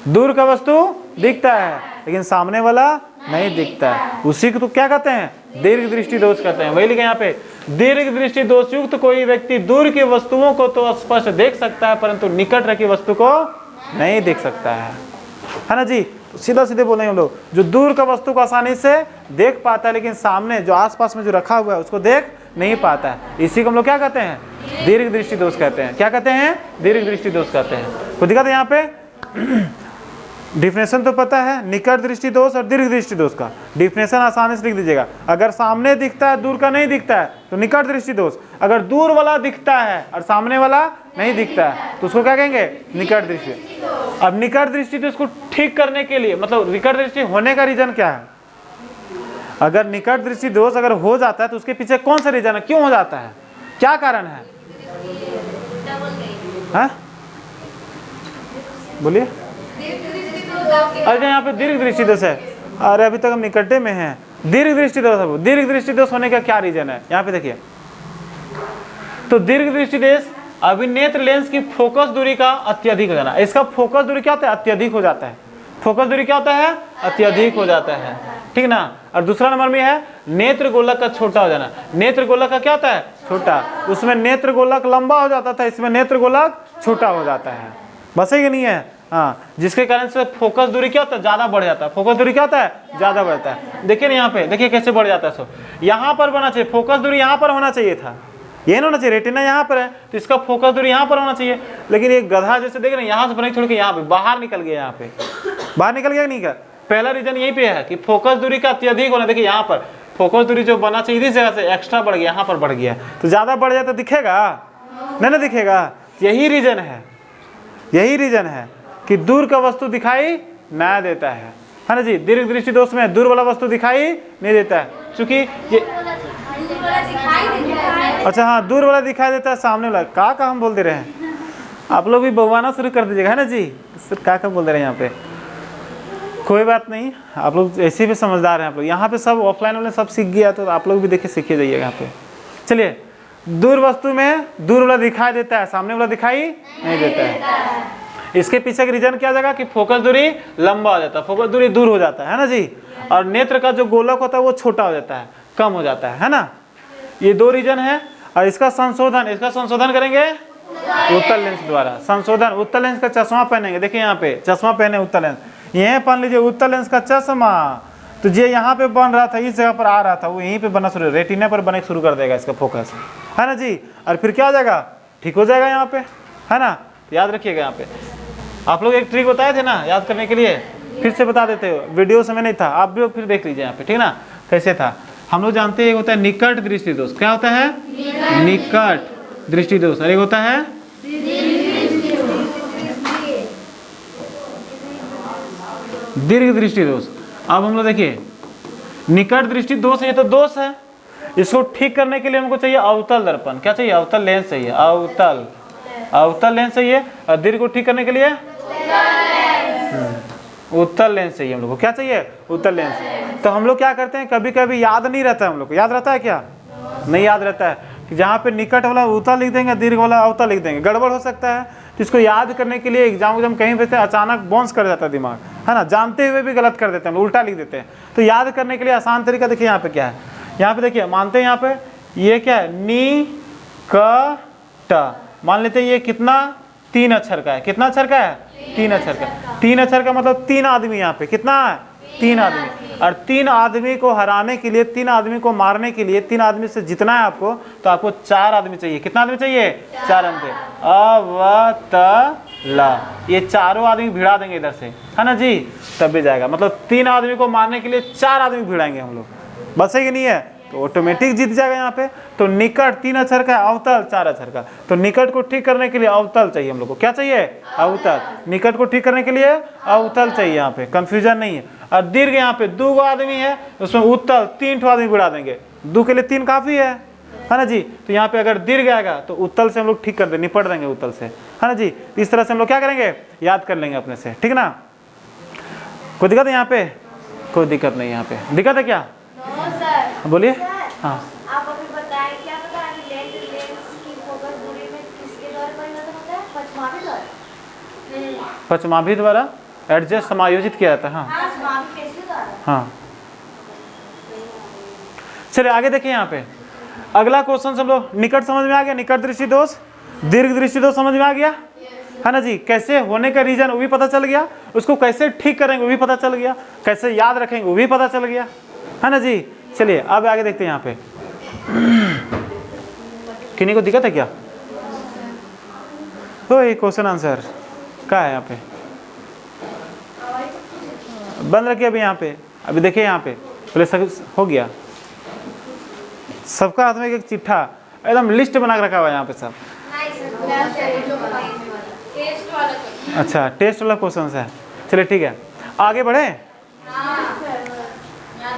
Speaker 1: दूर का वस्तु दिखता है लेकिन सामने वाला नहीं दिखता है, उसी को तो क्या कहते हैं? दीर्घ दृष्टि दोष कहते हैं। वही लिखे यहाँ पे, दीर्घ दृष्टि दोष युक्त कोई व्यक्ति दूर की वस्तुओं को तो स्पष्ट देख सकता है परंतु निकट रखी वस्तु को नहीं देख सकता है ना जी? तो सीधा सीधे बोलेंगे हम लोग, जो दूर का वस्तु को आसानी से देख पाता है लेकिन सामने जो आसपास में जो रखा हुआ है उसको देख नहीं पाता है, इसी को हम लोग क्या कहते हैं? दीर्घ दृष्टि दोष कहते हैं। क्या कहते हैं? दीर्घ दृष्टि दोष कहते हैं। कोई दिक्कत है यहाँ पे? डिफिनेशन तो पता है निकट दृष्टि दोष और दीर्घ दृष्टि दोष का। डिफिनेशन आसानी से लिख दीजिएगा। अगर सामने दिखता है दूर का नहीं दिखता है तो निकट दृष्टि दोष। अगर दूर वाला दिखता है और सामने वाला नहीं दिखता है, तो उसको क्या कहेंगे? निकट दृष्टि। अब निकट दृष्टि दोष को ठीक करने के लिए, मतलब निकट दृष्टि होने का रीजन क्या है? अगर निकट दृष्टि दोष अगर हो जाता है तो उसके पीछे कौन सा रीजन है, क्यों हो जाता है, क्या कारण है? हाँ बोलिए। अरे यहाँ पे दीर्घ दृष्टि दोष है। अरे अभी तक हम निकटे में हैं। दीर्घ दृष्टि दोष है। दीर्घ दृष्टि दोष होने का क्या रीजन है? यहाँ पे देखिए, तो दीर्घ दृष्टि दोष अभिनेत्र लेंस की फोकस दूरी का अत्यधिक हो जाना। इसका फोकस दूरी क्या होता है? अत्यधिक हो जाता है। फोकस दूरी क्या होता है? अत्यधिक हो जाता है, ठीक ना। और दूसरा नंबर में है नेत्र गोलक का छोटा हो जाना। नेत्र गोलक का क्या होता है? छोटा। उसमें नेत्र गोलक लंबा हो जाता था, इसमें नेत्र गोलक छोटा हो जाता है। बस है कि नहीं है? हाँ, जिसके कारण से फोकस दूरी क्या होता है? ज्यादा बढ़ जाता है। फोकस दूरी क्या होता है? ज्यादा बढ़ता है। देखिए ना यहाँ पे, देखिए कैसे बढ़ जाता है। सो यहाँ पर बनना चाहिए, फोकस दूरी यहाँ पर होना चाहिए था, ये नहीं होना चाहिए। रेटिना यहाँ पर है तो इसका फोकस दूरी यहाँ पर होना चाहिए, लेकिन ये गधा जैसे देख रहे हैं यहाँ से बना छोड़ के यहाँ पे बाहर निकल गया। यहाँ पे बाहर निकल गया नहीं क्या? पहला रीजन यही पे है कि फोकस दूरी का अत्यधिक होना। देखिए यहाँ पर फोकस दूरी जो बना चाहिए इस जगह से एक्स्ट्रा बढ़ गया, यहाँ पर बढ़ गया। तो ज्यादा बढ़ जाए तो दिखेगा नहीं ना? दिखेगा। यही रीजन है, यही रीजन है कि दूर का वस्तु दिखाई ना देता है ना जी। दीर्घ दृष्टि दोष में दूर वाला वस्तु दिखाई नहीं देता है, क्योंकि ये अच्छा हाँ दूर वाला दिखाई देता है, सामने वाला का हम बोल दे रहे हैं। आप लोग भी बवाना शुरू कर दीजिएगा, है ना जी। सर का बोल दे रहे हैं यहाँ पे, कोई बात नहीं, आप लोग ऐसे भी समझदार हैं। आप लोग यहाँ पे सब ऑफलाइन वाले सब सीख गया, तो आप लोग भी देखिए सीखे जाइएगा यहाँ पे। चलिए, दूर वस्तु में दूर वाला दिखाई देता है, सामने वाला दिखाई नहीं देता है। इसके पीछे का रीजन क्या जाएगा कि फोकस दूरी लंबा हो जाता है, फोकस दूरी दूर हो जाता है ना जी। और नेत्र का जो गोलक होता है वो छोटा हो जाता है, कम हो जाता है ना। ये दो रीजन है। और इसका संशोधन करेंगे उत्तल लेंस द्वारा। संशोधन, उत्तल लेंस का चश्मा पहनेंगे। देखिए यहाँ पे चश्मा पहने उत्तल लेंस, यह पहन लीजिए उत्तल लेंस का चश्मा। तो ये यहाँ पे बन रहा था, इस जगह पर आ रहा था, वो यहीं पे बनना शुरू, रेटिना पर बनने शुरू कर देगा इसका फोकस, है ना जी। और फिर क्या हो जाएगा? ठीक हो जाएगा यहाँ पे, है ना। तो याद रखिएगा यहाँ पे आप लोग एक ट्रिक बताए थे ना याद करने के लिए, फिर से बता देते हो। वीडियो समय नहीं था, आप भी फिर देख लीजिए यहाँ पे, ठीक ना। कैसे था हम लोग जानते हैं, एक होता है निकट दृष्टि दोष। क्या होता है? निकट दृष्टि दोष। और एक होता है दीर्घ दृष्टि दोष। अब हम लोग देखिए निकट दृष्टि दोष है, ये तो दोष है। इसको ठीक करने के लिए हमको चाहिए अवतल दर्पण। क्या चाहिए? अवतल लेंस चाहिए, अवतल लेंस चाहिए। और दीर्घ को ठीक करने के लिए उत्तल लेंस चाहिए हम लोग को। क्या चाहिए? उत्तल लेंस। तो हम लोग क्या करते हैं, कभी कभी याद नहीं रहता है हम लोग को। याद रहता है क्या? नहीं याद रहता है कि जहाँ पे निकट वाला उत्तल लिख देंगे, दीर्घ वाला अवतल लिख देंगे, गड़बड़ हो सकता है। तो इसको याद करने के लिए एग्जाम कहीं पे अचानक बाउंस कर जाता है दिमाग, है ना। जानते हुए भी गलत कर देते हैं, उल्टा लिख देते हैं। तो याद करने के लिए आसान तरीका देखिए यहाँ पे क्या है। यहाँ पे देखिए मानते हैं यहाँ पे ये क्या है? नी क ट। मान लेते हैं ये कितना? 3 अक्षर का है। कितना अक्षर का है? 3 अक्षर का। 3 अक्षर का मतलब 3 आदमी यहाँ पे। कितना है? 3 आदमी। और 3 आदमी को हराने के लिए, 3 आदमी को मारने के लिए, 3 आदमी से जितना है आपको, तो आपको 4 आदमी चाहिए। कितना आदमी चाहिए? 4 आदमी। अवतला, ये चारों आदमी भिड़ा देंगे इधर से, है ना जी, तब भी जाएगा। मतलब 3 आदमी को मारने के लिए 4 आदमी भिड़ाएंगे हम लोग। बस है कि नहीं है? तो ऑटोमेटिक जीत जाएगा यहाँ पे। तो निकट 3 अक्षर का, अवतल 4 अक्षर का। तो निकट को ठीक करने के लिए अवतल चाहिए हम लोग को। क्या चाहिए? अवतल। निकट को ठीक करने के लिए अवतल चाहिए, यहाँ पे कंफ्यूजन नहीं है। और दीर्घ यहाँ पे 2 आदमी है, उसमें उत्तल 3 आदमी भिड़ा देंगे। 2 के लिए 3 काफी है ना जी। तो यहाँ पे अगर दीर्घ आएगा तो उत्तल से हम लोग ठीक कर देंगे, निपट देंगे उत्तल से, है ना जी। इस तरह से हम लोग क्या करेंगे? याद कर लेंगे अपने से, ठीक ना। कोई दिक्कत है यहाँ पे? कोई दिक्कत नहीं यहाँ पे। दिक्कत है क्या? बोलिए। हाँ,
Speaker 2: आप अभी बताएं, क्या पता है लेंस की फोकस दूरी में किसके द्वारा परिवर्तन होता है? पचमाभी द्वारा।
Speaker 1: पचमाभी द्वारा एडजस्ट समायोजित किया जाता है। हाँ,
Speaker 2: पचमाभी पेशी द्वारा।
Speaker 1: हाँ, चलिए आगे देखिए यहाँ पे अगला क्वेश्चन हम लोग निकट समझ में आ गया, निकट दृष्टि दोष, दीर्घ दृष्टि दोष समझ में आ गया, है ना जी। कैसे होने का रीजन वो भी पता चल गया, उसको कैसे ठीक करेंगे वो भी पता चल गया, कैसे याद रखेंगे वो भी पता चल गया, है ना जी। चलिए अब आगे देखते हैं यहाँ पे किन्हीं को दिक्कत है क्या? तो ये क्वेश्चन आंसर क्या है यहाँ पे? बंद रखिए अभी यहाँ पे। अभी देखिए यहाँ पे पहले सब हो गया, सबका हाथ में एक चिट्ठा एकदम लिस्ट बना के रखा हुआ है यहाँ पे सब।
Speaker 2: टेस्ट वाला क्वेश्चन।
Speaker 1: अच्छा, टेस्ट वाला क्वेश्चन है। चलिए ठीक है, आगे बढ़े।
Speaker 2: यहाँ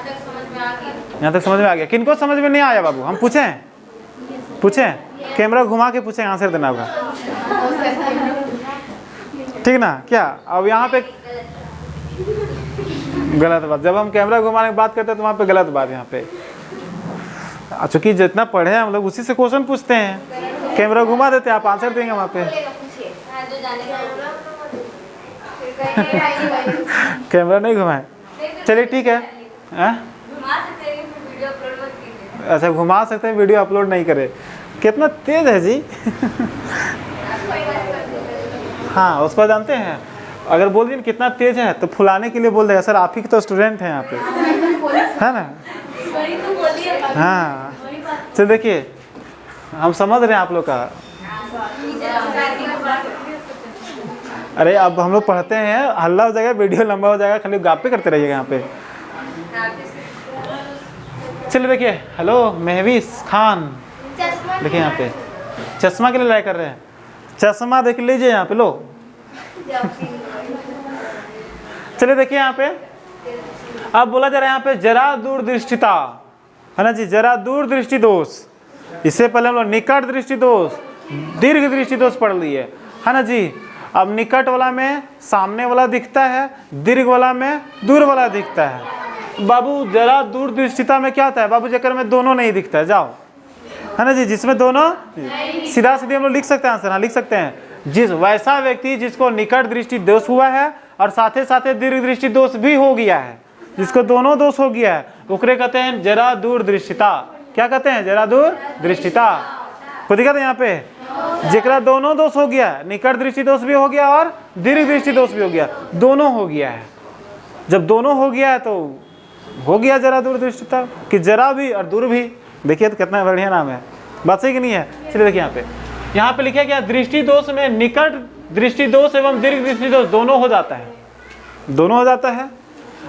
Speaker 2: तक समझ में आ गया।
Speaker 1: यहाँ तक समझ में आ गया? किनको समझ में नहीं आया बाबू? हम पूछें? कैमरा घुमा के पूछें, आंसर देना होगा, ठीक ना? क्या अब यहाँ पे गलत बात, जब हम कैमरा घुमाने की बात करते हैं तो वहाँ पे गलत बात। यहाँ पे चूंकि जितना पढ़े हैं हम लोग उसी से क्वेश्चन पूछते हैं, कैमरा घुमा देते हैं, आप आंसर देंगे वहाँ पे। कैमरा नहीं घुमाए, चलिए ठीक है। अच्छा, घुमा सकते हैं, वीडियो अपलोड नहीं करे। कितना तेज है जी। हाँ, उसको जानते हैं, अगर बोल दिए कितना तेज है तो फुलाने के लिए बोल देगा, सर आप ही तो स्टूडेंट हैं यहाँ पे, है ना? हाँ, तो देखिए हम समझ रहे हैं आप लोग का। अरे अब हम लोग पढ़ते हैं, हल्ला हो जाएगा, वीडियो लंबा हो जाएगा, खाली गापे करते रहिएगा यहाँ पे। चलिए देखिए, हेलो महवीस खान, देखिए यहाँ पे चश्मा के लिए लड़ाई कर रहे हैं। चश्मा देख लीजिए यहाँ पे, लो। चलिए देखिए यहाँ पे, अब बोला जा रहा है यहाँ पे जरा दूरदृष्टिता, है ना जी, जरा दूरदृष्टि दोष। इससे पहले हम लोग निकट दृष्टि दोष, दीर्घ दृष्टि दोष पढ़ लिए, है ना जी। अब निकट वाला में सामने वाला दिखता है, दीर्घ वाला में दूर वाला दिखता है। बाबू जरा दूरदृष्टिता में क्या होता है बाबू? जेकर में दोनों नहीं दिखता है, जाओ, है ना जी, जिसमें दोनों, सीधा सीधी हम लोग लिख सकते हैं आंसर। हाँ, लिख सकते हैं, जिस वैसा व्यक्ति जिसको निकट दृष्टि दोष हुआ है और साथ ही दीर्घ दृष्टि दोष भी हो गया है, जिसको दोनों दोष हो गया है, ओकरे कहते हैं जरा दूरदृष्टिता। क्या कहते हैं? जरा दूरदृष्टिता। खुद कहते हैं यहाँ पे, जेकरा दोनों दोष हो गया, निकट दृष्टि दोष भी हो गया और दीर्घ दृष्टि दोष भी हो गया, दोनों हो गया है। जब दोनों हो गया है तो हो गया जरा दूरदृष्टिता, कि जरा भी और दूर भी। देखिए तो कितना बढ़िया नाम है, बात सही कि नहीं है? चलिए देखिए यहाँ पे लिखा गया दृष्टि दोष में निकट दृष्टि दोष एवं दीर्घ दृष्टि दोष दोनों हो जाता है, दोनों हो जाता है,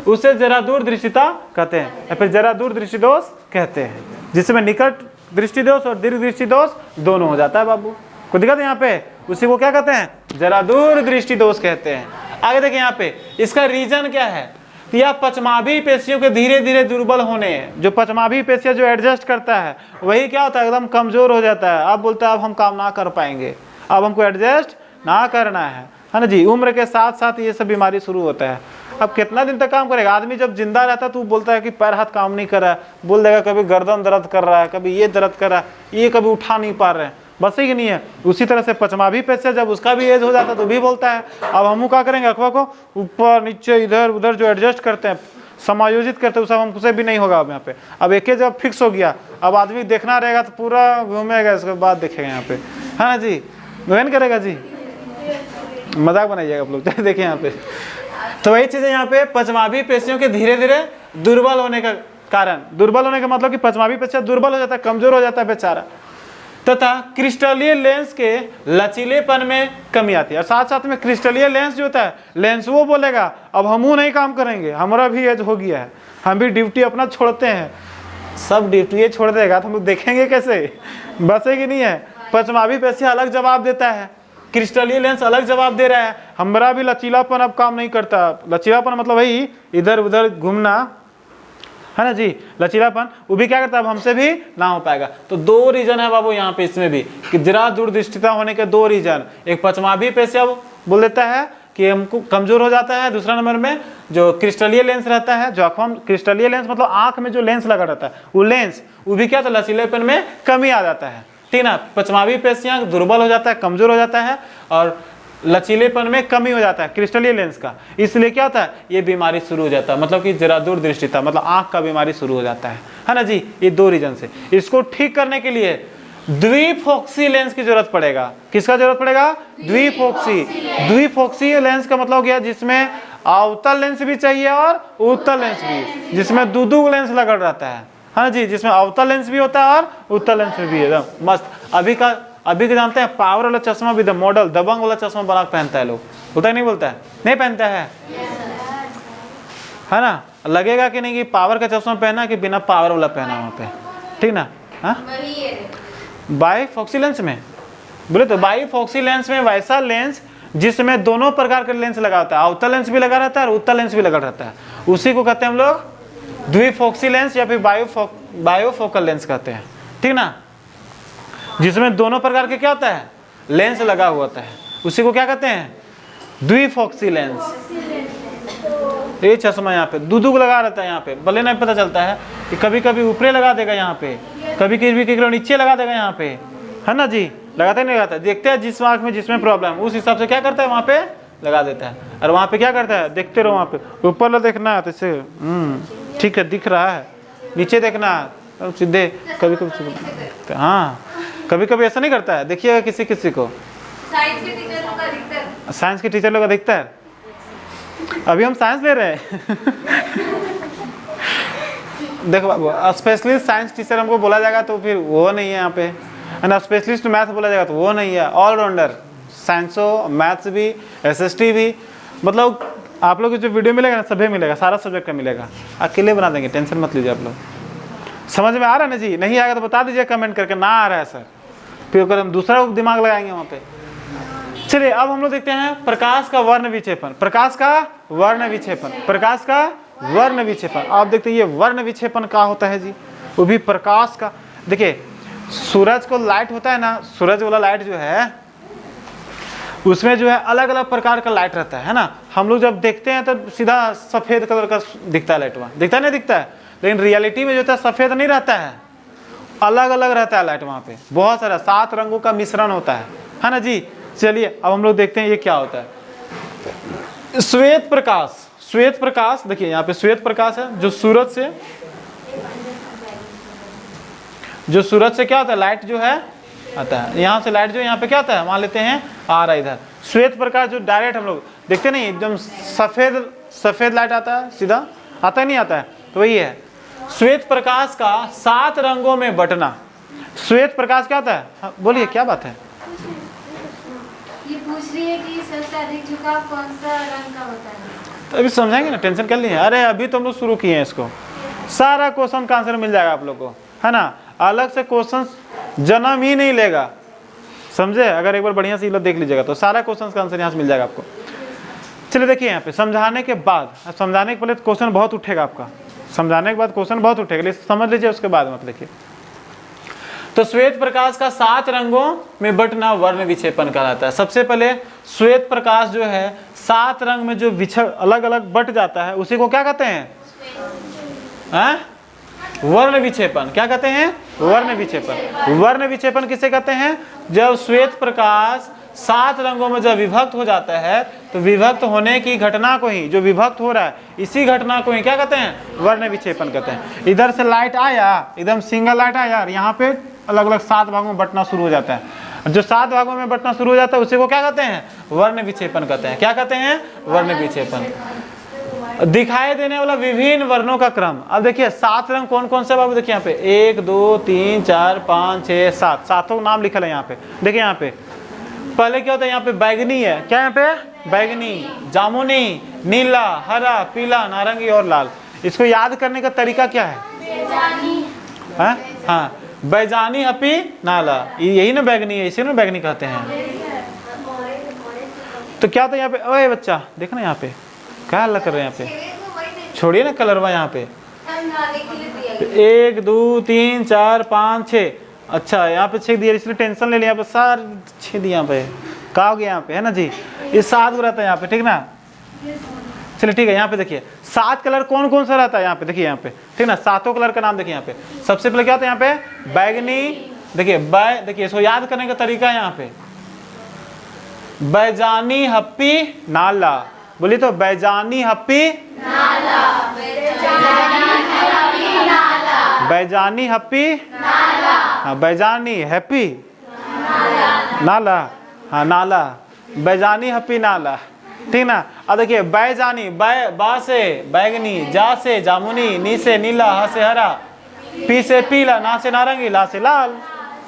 Speaker 1: उसे जरा दूरदृष्टिता कहते हैं, या फिर जरा दूरदृष्टि दोष कहते हैं, जिसमें निकट दृष्टि दोष और दीर्घ दृष्टि दोष दोनों हो जाता है बाबू। को दिक्कत है यहाँ पे? उसी को क्या कहते हैं? जरा दूरदृष्टि दोष कहते हैं। आगे देखिए यहाँ पे, इसका रीजन क्या है? यह पचमाभी पेशियों के धीरे धीरे दुर्बल होने, जो पचमाभी पेशियां जो एडजस्ट करता है वही क्या होता है? एकदम कमजोर हो जाता है। अब बोलता है अब हम काम ना कर पाएंगे, अब हमको एडजस्ट ना करना है ना जी। उम्र के साथ साथ ये सब बीमारी शुरू होता है। अब कितना दिन तक काम करेगा आदमी? जब जिंदा रहता है तो बोलता है कि पैर हाथ काम नहीं कर रहा है, बोल देगा कभी गर्दन दर्द कर रहा है, कभी ये दर्द कर रहा है, ये कभी उठा नहीं पा रहे हैं, बस ही नहीं है। उसी तरह से पचमाभी पेशियां जब उसका भी एज हो जाता है तो भी बोलता है अब हम क्या करेंगे? अखवा को ऊपर नीचे इधर उधर जो एडजस्ट करते हैं, समायोजित करते हैं, वो सब हमसे भी नहीं होगा। अब यहाँ पे अब एक जब फिक्स हो गया, अब आदमी देखना रहेगा तो पूरा घूमेगा, इसके बाद देखेगा यहाँ पे, है ना जी, वही करेगा जी, मजाक बनाइएगा आप लोग। देखिए यहाँ पे तो वही चीज है यहाँ पे, पचमाभी पेशियों के धीरे धीरे दुर्बल होने का कारण, दुर्बल होने का मतलब कि पचमाभी पेशियां दुर्बल हो जाता है, कमजोर हो जाता है बेचारा, तथा क्रिस्टलीय लेंस के लचीलेपन में कमी आती है। और साथ साथ में क्रिस्टलीय लेंस जो होता है, लेंस वो बोलेगा अब हम नहीं काम करेंगे, हमारा भी एज हो गया है, हम भी ड्यूटी अपना छोड़ते हैं, सब ड्यूटी छोड़ देगा तो हम लोग देखेंगे कैसे? बस है कि नहीं है? पचमाभी पेशियां अलग जवाब देता है, क्रिस्टलीय लेंस अलग जवाब दे रहा है, हमारा भी लचीलापन अब काम नहीं करता। लचीलापन मतलब वही इधर उधर घूमना, है ना जी, लचीलापन, वो भी क्या करता है अब हमसे भी ना हो पाएगा। तो दो रीजन है बाबू यहाँ पे इसमें भी, कि जरा दूरदृष्टिता होने के दो रीजन, एक पचमाभी पेशियां बोल देता है कि हमको कमजोर हो जाता है, दूसरा नंबर में जो क्रिस्टलीय लेंस रहता है, जो आंखों में क्रिस्टलीय लेंस मतलब आंख में जो लेंस लगा रहता है वो लेंस, वो भी क्या, तो लचीलेपन में कमी आ जाता है, ठीक ना। पचमाभी पेशियां दुर्बल हो जाता है, कमजोर हो जाता है, और लचीलेपन में कमी हो जाता है क्रिस्टलीय लेंस का, इसलिए क्या होता है? ये बीमारी शुरू हो जाता है, मतलब कि जरा दूरदृष्टिता मतलब आंख का बीमारी शुरू हो जाता है ना जी। ये दो रीजन से इसको ठीक करने के लिए द्विफोक्सी लेंस की जरूरत पड़ेगा। किसका जरूरत पड़ेगा? द्विफोक्सी। द्विफोक्सी लेंस का मतलब हो गया जिसमें अवतल लेंस भी चाहिए और उत्तल लेंस भी, जिसमें दो लेंस लगा रहता है ना जी, जिसमें अवतल लेंस भी होता है और उत्तल लेंस भी एकदम मस्त। अभी के जानते हैं पावर वाला चश्मा भी, मॉडल दबंग वाला चश्मा बना पहनता है लोग, होता है नहीं? बोलता है नहीं पहनता है ना? लगेगा कि नहीं कि पावर का चश्मा पहना कि बिना पावर वाला पहना वहाँ पे, ठीक ना? हाँ, बाय फोक्सी लेंस में बोले तो बाईफॉक्सी लेंस में वैसा लेंस जिसमें दोनों प्रकार के लेंस लगा होता है, अवतल लेंस भी लगा रहता है और उत्तल लेंस भी लगा रहता है, उसी को कहते हैं हम लोग द्विफॉक्सी लेंस या फिर बायोफोकल लेंस कहते हैं, ठीक ना। जिसमें दोनों प्रकार के क्या होता है, लेंस लगा हुआ होता है, उसी को क्या कहते हैं, द्विफॉक्सी लेंस। ये चश्मा यहाँ पे दूध लगा रहता है, यहाँ पे भले नहीं पता चलता है कि कभी कभी ऊपरे लगा देगा यहाँ पे, कभी कभी नीचे लगा देगा यहाँ पे, है ना जी, लगाता नहीं लगाता, देखते हैं जिस आँख में जिसमें प्रॉब्लम उस हिसाब से क्या करता है वहाँ पे लगा देता है। और वहाँ पे क्या करता है, देखते रहो, वहाँ पे ऊपर लो देखना है तो इससे ठीक है दिख रहा है, नीचे देखना है सीधे, कभी कभी हाँ कभी कभी ऐसा नहीं करता है, देखिएगा किसी किसी को
Speaker 2: साइंस के टीचर लोग का दिखता है,
Speaker 1: साइंस के टीचर लोग का दिखता है। अभी हम साइंस ले रहे हैं देखो बाबू, स्पेशलिस्ट साइंस टीचर हमको बोला जाएगा तो फिर वो नहीं है यहाँ पे, है ना। स्पेशलिस्ट मैथ बोला जाएगा तो वो नहीं है, ऑलराउंडर साइंसो मैथ्स भी SST भी, मतलब आप लोग को जो वीडियो मिलेगा ना सभी मिलेगा, सारा सब्जेक्ट का मिलेगा, अकेले बना देंगे, टेंशन मत लीजिए आप लोग। समझ में आ रहा है ना जी, नहीं आएगा तो बता दीजिए कमेंट करके, ना आ रहा है सर, फिर अगर हम दूसरा दिमाग लगाएंगे वहाँ पे। चलिए अब हम लोग देखते हैं प्रकाश का वर्ण विक्षेपण, प्रकाश का वर्ण विक्षेपण, प्रकाश का वर्ण विक्षेपण। आप देखते हैं ये वर्ण विक्षेपण क्या होता है जी, वो भी प्रकाश का। देखिए सूरज को लाइट होता है ना, सूरज वाला लाइट जो है उसमें जो है अलग अलग प्रकार का लाइट रहता है ना। हम लोग जब देखते हैं तो सीधा सफेद कलर का दिखता है लाइट, वहाँ दिखता नहीं दिखता है, लेकिन रियलिटी में जो होता है सफेद नहीं रहता है, अलग अलग रहता है लाइट, वहाँ पे बहुत सारा 7 रंगों का मिश्रण होता है ना जी। चलिए अब हम लोग देखते हैं ये क्या होता है। श्वेत प्रकाश, श्वेत प्रकाश देखिए यहाँ पे श्वेत प्रकाश है, जो सूरज से क्या होता है, लाइट जो है आता है, यहाँ से लाइट जो यहाँ पे क्या होता है, मान लेते हैं आ रहा है इधर। श्वेत प्रकाश जो डायरेक्ट हम लोग देखते नहीं, एकदम सफेद लाइट आता है, सीधा आता है नहीं आता है, तो वही है श्वेत प्रकाश का 7 रंगों में बंटना। श्वेत प्रकाश क्या होता है, हाँ, बोलिए क्या बात है।
Speaker 2: ये पूछ रही है कि सबसे अधिक झुकाव कौन सा रंग का होता है,
Speaker 1: तो अभी समझाएंगे ना, टेंशन कर लिए। अरे अभी तो हम लोग शुरू किए हैं इसको, सारा क्वेश्चन का आंसर मिल जाएगा आप लोग को, है ना। अलग से क्वेश्चन जन्म ही नहीं लेगा, समझे। अगर एक बार बढ़िया से ये लोग देख लीजिएगा तो सारा क्वेश्चन का आंसर यहाँ से मिल जाएगा आपको। चलिए देखिए यहाँ पे समझाने के बाद, समझाने के पहले क्वेश्चन बहुत उठेगा आपका, समझाने के बाद क्वेश्चन बहुत उठेगा, लेकिन समझ लीजिए उसके बाद मत देखिए। तो श्वेत प्रकाश का 7 रंगों में बंटना वर्ण विक्षेपण कहलाता है। सबसे पहले श्वेत प्रकाश जो है 7 रंग में जो अलग अलग बट जाता है उसी को क्या कहते हैं, वर्ण विक्षेपण। क्या कहते हैं, वर्ण विक्षेपण। वर्ण विक्षेपण किसे कहते हैं, जब श्वेत प्रकाश 7 रंगों में जब विभक्त हो जाता है तो विभक्त होने की घटना को ही, जो विभक्त हो रहा है इसी घटना को ही क्या कहते हैं, वर्ण विक्षेपण कहते हैं। इधर से लाइट आया, एकदम सिंगल लाइट आया, यहाँ पे अलग अलग 7 भागों में बंटना शुरू हो जाता है। जो 7 भागों में बंटना शुरू हो जाता है उसी को क्या कहते हैं, वर्ण विक्षेपण कहते हैं। क्या कहते हैं, वर्ण विक्षेपण। दिखाई देने वाला विभिन्न वर्णों का क्रम। अब देखिए 7 रंग कौन कौन से बाबू, देखिए यहाँ पे 1 2 3 4 5 6 7, 7 नाम लिखा है यहाँ पे। देखिए यहाँ पे पहले क्या होता है, यहाँ पे बैगनी है, क्या यहाँ पे बैगनी, जामुनी, नीला, हरा, पीला, नारंगी और लाल। इसको याद करने का तरीका क्या है, हाँ बैजानी, हपी, नाला, यही ना बैगनी है, इसे ना बैगनी कहते हैं। तो क्या था यहाँ पे, ओए बच्चा देखना यहाँ पे क्या हल्ला कर रहे हैं, यहाँ पे छोड़िए ना कलरवा, यहाँ पे 1 2 3 4 5 6, अच्छा यहाँ पे 6 दिया, इसलिए टेंशन ले लिया, यहाँ पे सार 6 दिया, यहाँ पे कहा हो गया यहाँ पे, है ना जी। ये 7 रहता है यहाँ पे, ठीक ना। चलिए ठीक है, यहाँ पे देखिए 7 कलर कौन कौन सा रहता है यहाँ पे, देखिए यहाँ पे, ठीक ना। 7 कलर का नाम देखिए यहाँ पे। सबसे पहले क्या होता है यहाँ पे, बैगनी, देखिए देखिए इसको याद करने का तरीका है यहाँ पे, बैजानी, हप्पी, नाला। बोलिए तो, बैजानी, हप्पी, नाला, बैजानी, हप्पी, नाला, हाँ बैजानी, हैप्पी, नाला, हाँ नाला, बैजानी, हप्पी, नाला, ठीक ना। अब देखिए बैजानी, बा से बैगनी, जा से जामुनी, नी से नीला, हा से हरा, पी से पीला, ना से नारंगी, ला से लाल,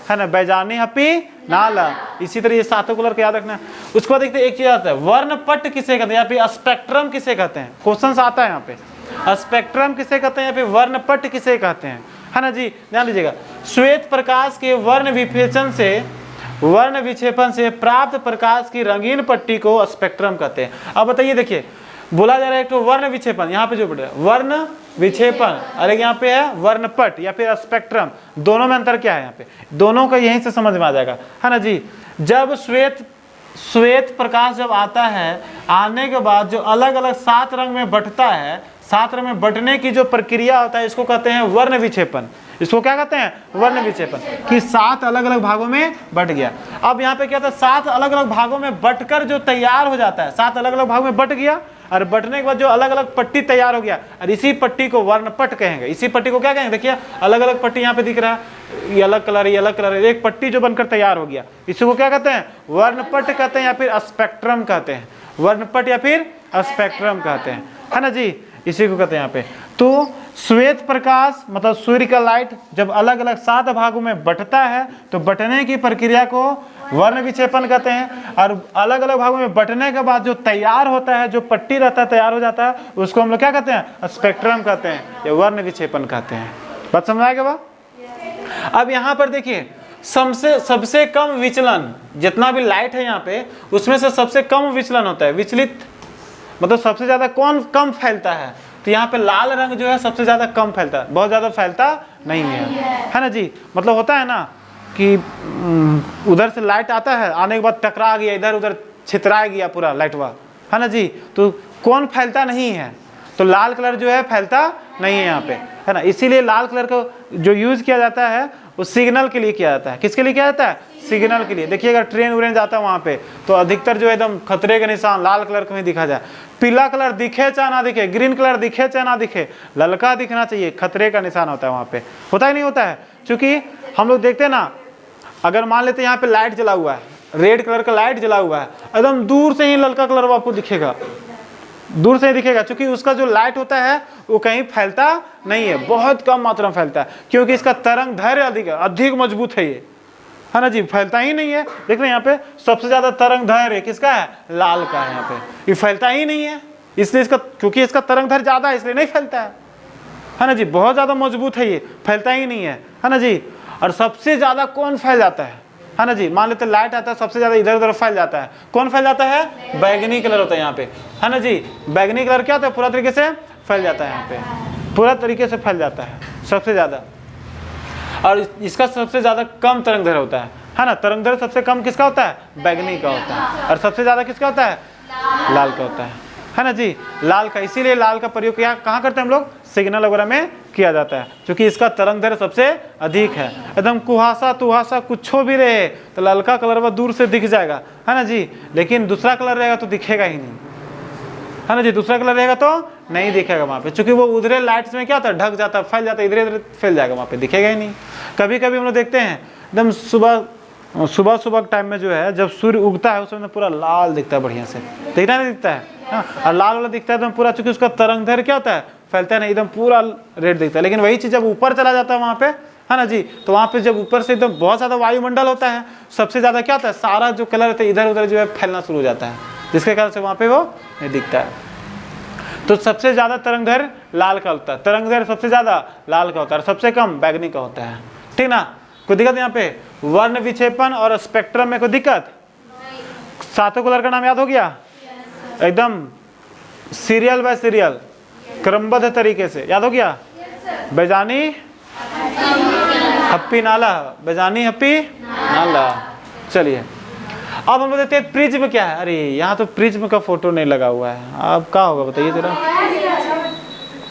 Speaker 1: है ना। बैजानी, हप्पी, नाला। इसी तरह ये 7 कलर को याद रखना है। उसके बाद देखते हैं एक चीज आता है, वर्ण पट्ट किसे कहते हैं, यहाँ पे स्पेक्ट्रम किसे कहते हैं, क्वेश्चन आता है यहाँ पे। स्पेक्ट्रम किसे कहते हैं, यहाँ पे वर्ण पट्ट किसे कहते हैं, है ना जी। ध्यान दीजिएगा, श्वेत प्रकाश के वर्ण विभेदन से वर्ण विक्षेपण से प्राप्त प्रकाश की रंगीन पट्टी को स्पेक्ट्रम कहते हैं। अब बताइए, देखिए बोला जा रहा है एक तो वर्ण विक्षेपण, यहाँ पे जो बोल रहा है वर्ण विक्षेपण, और एक यहाँ पे है वर्णपट या फिर स्पेक्ट्रम। दोनों में अंतर क्या है? यहाँ पे दोनों का यहीं से समझ में आ जाएगा, है ना जी। जब श्वेत प्रकाश जब आता है, आने के बाद जो अलग अलग 7 रंग में बंटता है, 7 रंग में बंटने की जो प्रक्रिया होता है, इसको कहते हैं वर्ण विक्षेपण। इसको क्या कहते हैं? वर्ण विक्षेपण, कि 7 अलग अलग भागों में बंट गया। अब यहाँ पे क्या था, 7 अलग अलग भागों में बंटकर जो तैयार हो जाता है, 7 अलग अलग भागों में बंट गया, और बंटने के बाद जो अलग अलग पट्टी तैयार हो गया, और इसी पट्टी को वर्णपट कहेंगे। इसी पट्टी को क्या कहेंगे? देखिए अलग अलग पट्टी यहाँ पे दिख रहा है, ये अलग कलर, ये अलग कलर, एक पट्टी जो बनकर तैयार हो गया, इसी को क्या कहते हैं? वर्णपट कहते हैं या फिर स्पेक्ट्रम कहते हैं। वर्णपट या फिर स्पेक्ट्रम कहते हैं, है ना जी, इसी को कहते हैं यहाँ पे। तो श्वेत प्रकाश मतलब सूर्य का लाइट जब अलग अलग 7 भागों में बंटता है, तो बंटने की प्रक्रिया को वर्ण विक्षेपण कहते हैं, और अलग अलग भागों में बंटने के बाद जो तैयार होता है, जो पट्टी रहता है, तैयार हो जाता है, उसको हम लोग क्या कहते हैं? स्पेक्ट्रम कहते हैं या वर्ण विक्षेपण कहते हैं। बात समझ आएगा बा? अब यहाँ पर देखिए, सबसे कम विचलन, जितना भी लाइट है यहाँ पे, उसमें से सबसे कम विचलन होता है। विचलित मतलब सबसे ज्यादा कौन कम फैलता है? तो यहाँ पे लाल रंग जो है सबसे ज्यादा कम फैलता है, बहुत ज्यादा फैलता नहीं है ना जी। मतलब होता है ना कि उधर से लाइट आता है, आने के बाद टकरा गया, इधर उधर छितरा गया पूरा लाइटवा, है ना जी। तो कौन फैलता नहीं है? तो लाल कलर जो है फैलता नहीं है यहाँ पे, है ना। इसीलिए लाल कलर को जो यूज किया जाता है वो सिग्नल के लिए किया जाता है। किसके लिए किया जाता है? सिग्नल के लिए। देखिए अगर ट्रेन व्रेन जाता है वहाँ पे, तो अधिकतर जो एकदम खतरे के निशान लाल कलर को ही दिखा जाए। पीला कलर दिखे चाहे ना दिखे, ग्रीन कलर दिखे चाहे ना दिखे, ललका दिखना चाहिए, खतरे का निशान होता है वहाँ पे। होता ही नहीं होता है? क्योंकि हम लोग देखते हैं ना, अगर मान लेते हैं यहाँ पे लाइट जला हुआ है, रेड कलर का लाइट जला हुआ है, एकदम दूर से ही ललका कलर आपको दिखेगा, दूर से ही दिखेगा, क्योंकि उसका जो लाइट होता है वो कहीं फैलता नहीं है, बहुत कम मात्रा में फैलता है, क्योंकि इसका तरंग दैर्घ्य अधिक है, अधिक मजबूत है ये, है ना जी। फैलता ही नहीं है। देख रहे हैं यहाँ पे सबसे ज्यादा तरंग दैर्घ्य किसका है? लाल का है। यहाँ पे ये फैलता ही नहीं है, इसलिए इसका, क्योंकि इसका तरंग दैर्घ्य ज्यादा है इसलिए नहीं फैलता है ना जी। बहुत ज्यादा मजबूत है ये, फैलता ही नहीं है ना जी। और सबसे ज्यादा कौन फैल जाता है ना जी? मान लेते लाइट आता है, सबसे ज्यादा इधर उधर फैल जाता है। कौन फैल जाता है? बैगनी कलर होता है यहाँ पे, है ना जी। बैगनी कलर क्या होता है? पूरा तरीके से फैल जाता है, यहाँ पे पूरा तरीके से फैल जाता है सबसे ज्यादा। और इसका सबसे ज्यादा कम तरंग दैर्घ्य होता है ना। तरंग दैर्घ्य सबसे कम किसका होता है? बैगनी का होता है। और सबसे ज्यादा किसका होता है? लाल का होता है ना जी, लाल का। इसीलिए लाल का प्रयोग कहाँ करते हैं हम लोग? सिग्नल वगैरह में किया जाता है, क्योंकि इसका तरंग दैर्घ्य सबसे अधिक है। एकदम कुहासा तुहासा कुछ भी रहे तो ललका कलर वह दूर से दिख जाएगा, है ना जी। लेकिन दूसरा कलर रहेगा तो दिखेगा ही नहीं, है ना जी। दूसरा कलर रहेगा तो नहीं दिखेगा वहाँ पे, क्योंकि वो उधरे लाइट्स में क्या होता है? ढक जाता है, फैल जाता है, इधर इधर फैल जाएगा, वहाँ पे दिखेगा ही नहीं। कभी कभी हम लोग देखते हैं एकदम सुबह टाइम में जो है, जब सूर्य उगता है उस समय पूरा लाल दिखता है, बढ़िया से दिखता नहीं दिखता है, और लाल वाला दिखता है एकदम पूरा, चूंकि उसका तरंग दैर्घ्य क्या होता है? फैलता नहीं, एकदम पूरा रेड दिखता है। लेकिन वही चीज जब ऊपर चला जाता है वहाँ पे, है ना जी, तो वहाँ पे जब ऊपर से एकदम बहुत ज्यादा वायुमंडल होता है, सबसे ज्यादा क्या होता है? सारा जो कलर होता है इधर उधर जो है फैलना शुरू हो जाता है, जिसके कारण से वहाँ पे वो नहीं दिखता है। तो सबसे ज्यादा तरंग दैर्घ्य लाल का होता है, तरंग दैर्घ्य सबसे ज्यादा लाल का होता है, सबसे कम बैगनी का होता है, ठीक ना। कोई दिक्कत यहाँ पे? वर्ण विक्षेपण और स्पेक्ट्रम में कोई दिक्कत? सातों कलर का नाम याद हो गया? एकदम सीरियल बाय सीरियल क्रमबद्ध तरीके से याद हो गया? बेजानी हप्पी नाला, बेजानी हप्पी नाला। चलिए अब हम देखते हैं प्रिज्म क्या है। अरे यहाँ तो प्रिज्म का फोटो नहीं लगा हुआ है, अब क्या होगा बताइए जरा।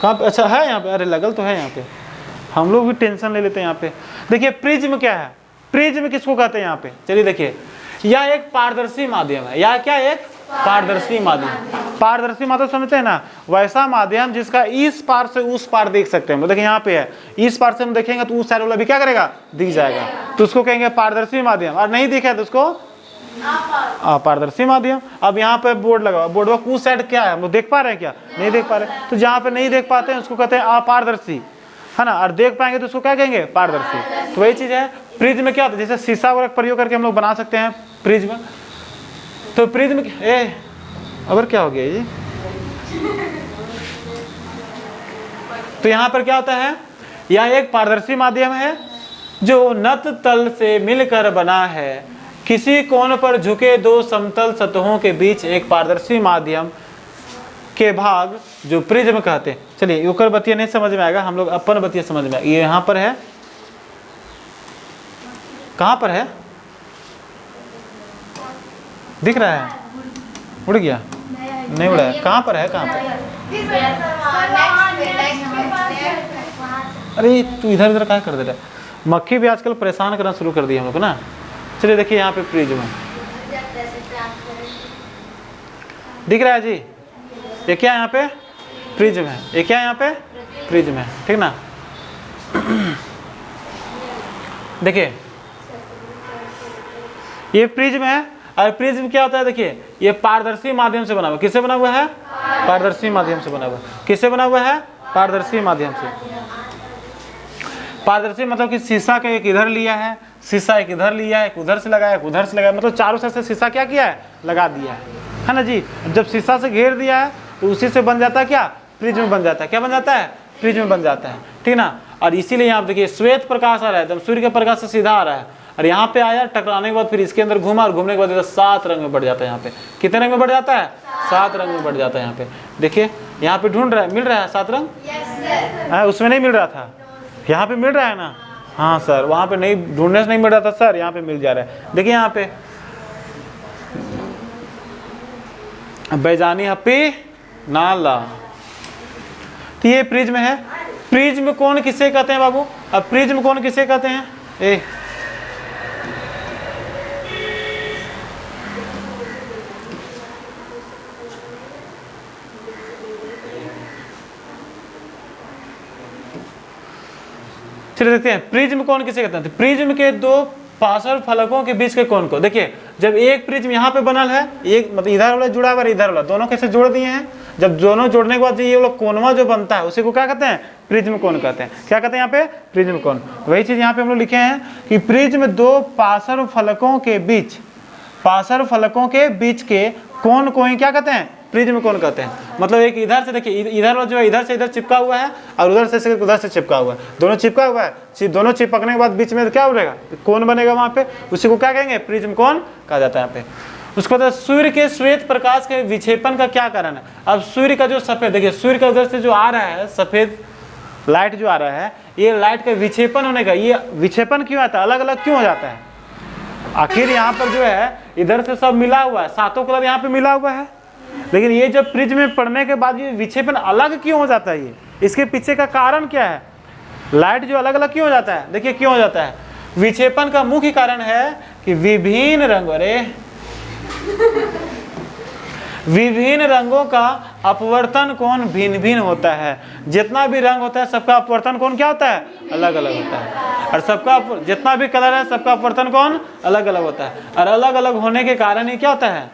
Speaker 1: कहाँ पे? अच्छा है यहाँ पे, अरे लगल तो है यहाँ पे, हम लोग भी टेंशन ले लेते हैं यहाँ पे। देखिए प्रिज्म क्या है? प्रिज्म किसको कहते हैं यहाँ पे? चलिए देखिए, यह एक पारदर्शी माध्यम है। यह क्या? एक पारदर्शी माध्यम। पारदर्शी माध्यम समझते हैं ना? वैसा माध्यम जिसका इस पार से उस पार देख सकते हैं। देखिए यहाँ पे है, इस पार से हम देखेंगे तो उस साइड वाला भी क्या करेगा? दिख जाएगा, तो उसको कहेंगे पारदर्शी माध्यम। और नहीं दिखा तो उसको अपारदर्शी माध्यम। अब यहाँ पे बोर्ड लगा, बोर्ड का उस साइड क्या है हम लोग देख पा रहे हैं क्या? नहीं देख पा रहे। तो जहाँ पे नहीं देख पाते हैं उसको कहते हैं अपारदर्शी, है ना। और देख पाएंगे तो उसको क्या कहेंगे? पारदर्शी। तो वही चीज है प्रिज्म में क्या होता है? जैसे शीशा वगैरह प्रयोग करके हम लोग बना सकते हैं प्रिज्म। तो प्रिज्म अगर क्या हो गया ये? तो यहाँ पर क्या होता है? यह एक पारदर्शी माध्यम है जो नत तल से मिलकर बना है, किसी कोण पर झुके दो समतल सतहों के बीच एक पारदर्शी माध्यम के भाग जो प्रिज्म कहते हैं। चलिए ऊपर बतिया नहीं समझ में आएगा, हम लोग अपन बतिया समझ में आएगा। ये यहाँ पर है, कहाँ पर है, दिख रहा है, उड़ गया, नहीं उड़ा है, कहाँ पर है, कहाँ पर? अरे तू इधर उधर क्या कर दे रहा है? मक्खी भी आजकल परेशान करना शुरू कर दिया हम लोग ना। चलिए देखिए यहाँ पे प्रिज्म है, दिख रहा है जी, ये क्या यहाँ पे प्रिज्म है, ये क्या यहाँ पे प्रिज्म है, ठीक ना। देखिए ये प्रिज्म है, और प्रिज्म क्या होता है, देखिए ये पारदर्शी माध्यम से बना हुआ, किससे बना हुआ है, पारदर्शी माध्यम से बना हुआ, किससे बना हुआ है, पारदर्शी माध्यम से। पारदर्शी मतलब कि शीशा का एक इधर लिया है, शीशा एक इधर लिया है, एक उधर से लगाया, एक उधर से लगाया, मतलब चारों साइड से शीशा क्या किया है, लगा दिया है ना जी। जब शीशा से घेर दिया है तो उसी से बन जाता है क्या, प्रिज्म बन जाता है, क्या बन जाता है, प्रिज्म बन जाता है, ठीक ना। और इसीलिए यहाँ देखिए श्वेत प्रकाश आ रहा है, एकदम सूर्य के प्रकाश से सीधा आ रहा है, और यहाँ पे आया, टकराने के बाद फिर इसके अंदर घुमा, और घूमने के बाद 7 रंग में बढ़ जाता है। यहाँ पे कितने रंग में बढ़ जाता है, 7 रंग में बढ़ जाता है। यहाँ पे देखिए, यहाँ पे ढूंढ रहा है, मिल रहा है 7 रंग, उसमें नहीं मिल रहा था, यहाँ पे मिल रहा है ना। हाँ सर, वहाँ पे नहीं, ढूंढने से नहीं मिल रहा था सर, यहाँ पे मिल जा रहा है। देखिए यहाँ पे बैजानी हप्पी नाला, तो ये प्रिज्म है। प्रिज्म कोण किसे कहते हैं बाबू, अब प्रिज्म कोण किसे कहते हैं, ए चलिए देखते हैं प्रिज्म कोण किसे कहते हैं। प्रिज्म के दो पार्श्व फलकों के बीच के कोण को, देखिए जब एक प्रिज्म यहाँ पे बनल है, एक मतलब इधर वाला जुड़ा हुआ, इधर वाला, दोनों कैसे जोड़ दिए हैं, जब दोनों जोड़ने के बाद ये वाला कोणवा जो बनता है उसी को क्या कहते हैं, प्रिज्म कोण कहते हैं। क्या कहते हैं यहाँ पे, प्रिज्म कोण। वही चीज यहाँ पे हम लोग लिखे हैं कि प्रिज्म दो पार्श्व फलकों के बीच, पार्श्व फलकों के बीच के कोण को ही क्या कहते हैं, प्रिज्म कोण कहते हैं। मतलब एक इधर से देखिए, इधर जो है इधर से इधर चिपका हुआ है, और उधर से उधर से चिपका हुआ है, दोनों चिपका हुआ है, दोनों चिपकने के बाद बीच में क्या उड़ेगा, कोण बनेगा वहां पे, उसी को क्या कहेंगे, प्रिज्म कोण कहा जाता है यहाँ पे। उसके बाद सूर्य के श्वेत प्रकाश के विक्षेपण का क्या कारण है। अब सूर्य का जो सफेद, देखिए सूर्य का उधर से जो आ रहा है सफेद लाइट जो आ रहा है, ये लाइट का विक्षेपण होने का, ये विक्षेपण क्यों आता है, अलग अलग क्यों हो जाता है। आखिर यहाँ पर जो है इधर से सब मिला हुआ है, 7 कलर यहाँ पे मिला हुआ है, लेकिन ये जब प्रिज्म में पड़ने के बाद ये विक्षेपण अलग क्यों हो जाता है, ये इसके पीछे का कारण क्या है, लाइट जो अलग अलग क्यों हो जाता है। देखिए क्यों हो जाता है, विक्षेपण का मुख्य कारण है कि विभिन्न रंगों, अरे विभिन्न रंगों का अपवर्तन कोण भिन्न भिन्न होता है। जितना भी रंग होता है सबका अपवर्तन कोण क्या होता है, अलग अलग होता है, और सबका जितना भी कलर है सबका अपवर्तन कोण अलग अलग होता है। और अलग अलग होने के कारण ही क्या होता है,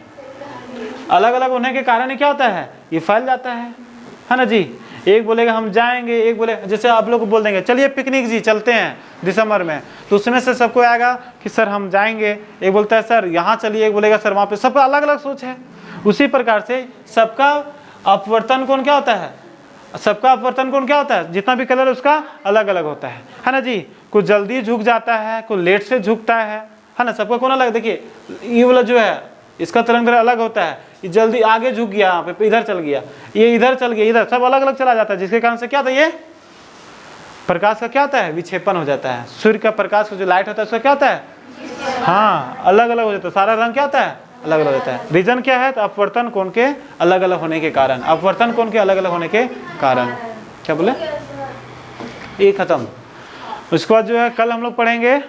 Speaker 1: अलग अलग होने के कारण ही क्या होता है, ये फैल जाता है ना जी। एक बोलेगा हम जाएंगे, एक बोले, जैसे आप लोग बोल देंगे चलिए पिकनिक जी चलते हैं दिसंबर में, तो उसमें से सबको आएगा कि सर हम जाएंगे, एक बोलता है सर यहाँ चलिए, एक बोलेगा सर वहाँ पे, सबका अलग अलग सोच है। उसी प्रकार से सबका अपवर्तन कोण क्या होता है, सबका अपवर्तन कोण क्या होता है, जितना भी कलर उसका अलग अलग होता है ना जी। कुछ जल्दी झुक जाता है, कुछ लेट से झुकता है ना, सबका कोण अलग। देखिए ये वाला जो है इसका तरंग अलग होता है, ये जल्दी आगे झुक गया, यहाँ पे इधर चल गया, ये इधर चल गया, इधर सब अलग अलग चला जाता है, जिसके कारण से क्या होता है, ये प्रकाश का क्या होता है, विक्षेपण हो जाता है। सूर्य का प्रकाश का जो लाइट होता है उसका क्या होता है, हाँ अलग अलग हो जाता है, सारा रंग क्या होता है, अलग अलग होता है। रीजन क्या है, तो अपवर्तन कोण के अलग अलग होने के कारण, अपवर्तन कोण के अलग अलग होने के कारण। क्या बोले, ये खत्म। उसके बाद जो है कल हम लोग पढ़ेंगे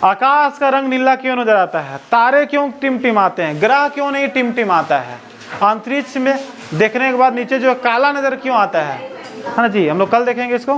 Speaker 1: आकाश का रंग नीला क्यों नजर आता है, तारे क्यों टिमटिमाते हैं, ग्रह क्यों नहीं टिमटिमाता है, अंतरिक्ष में देखने के बाद नीचे जो काला नजर क्यों आता है ना जी। हम लोग कल देखेंगे इसको।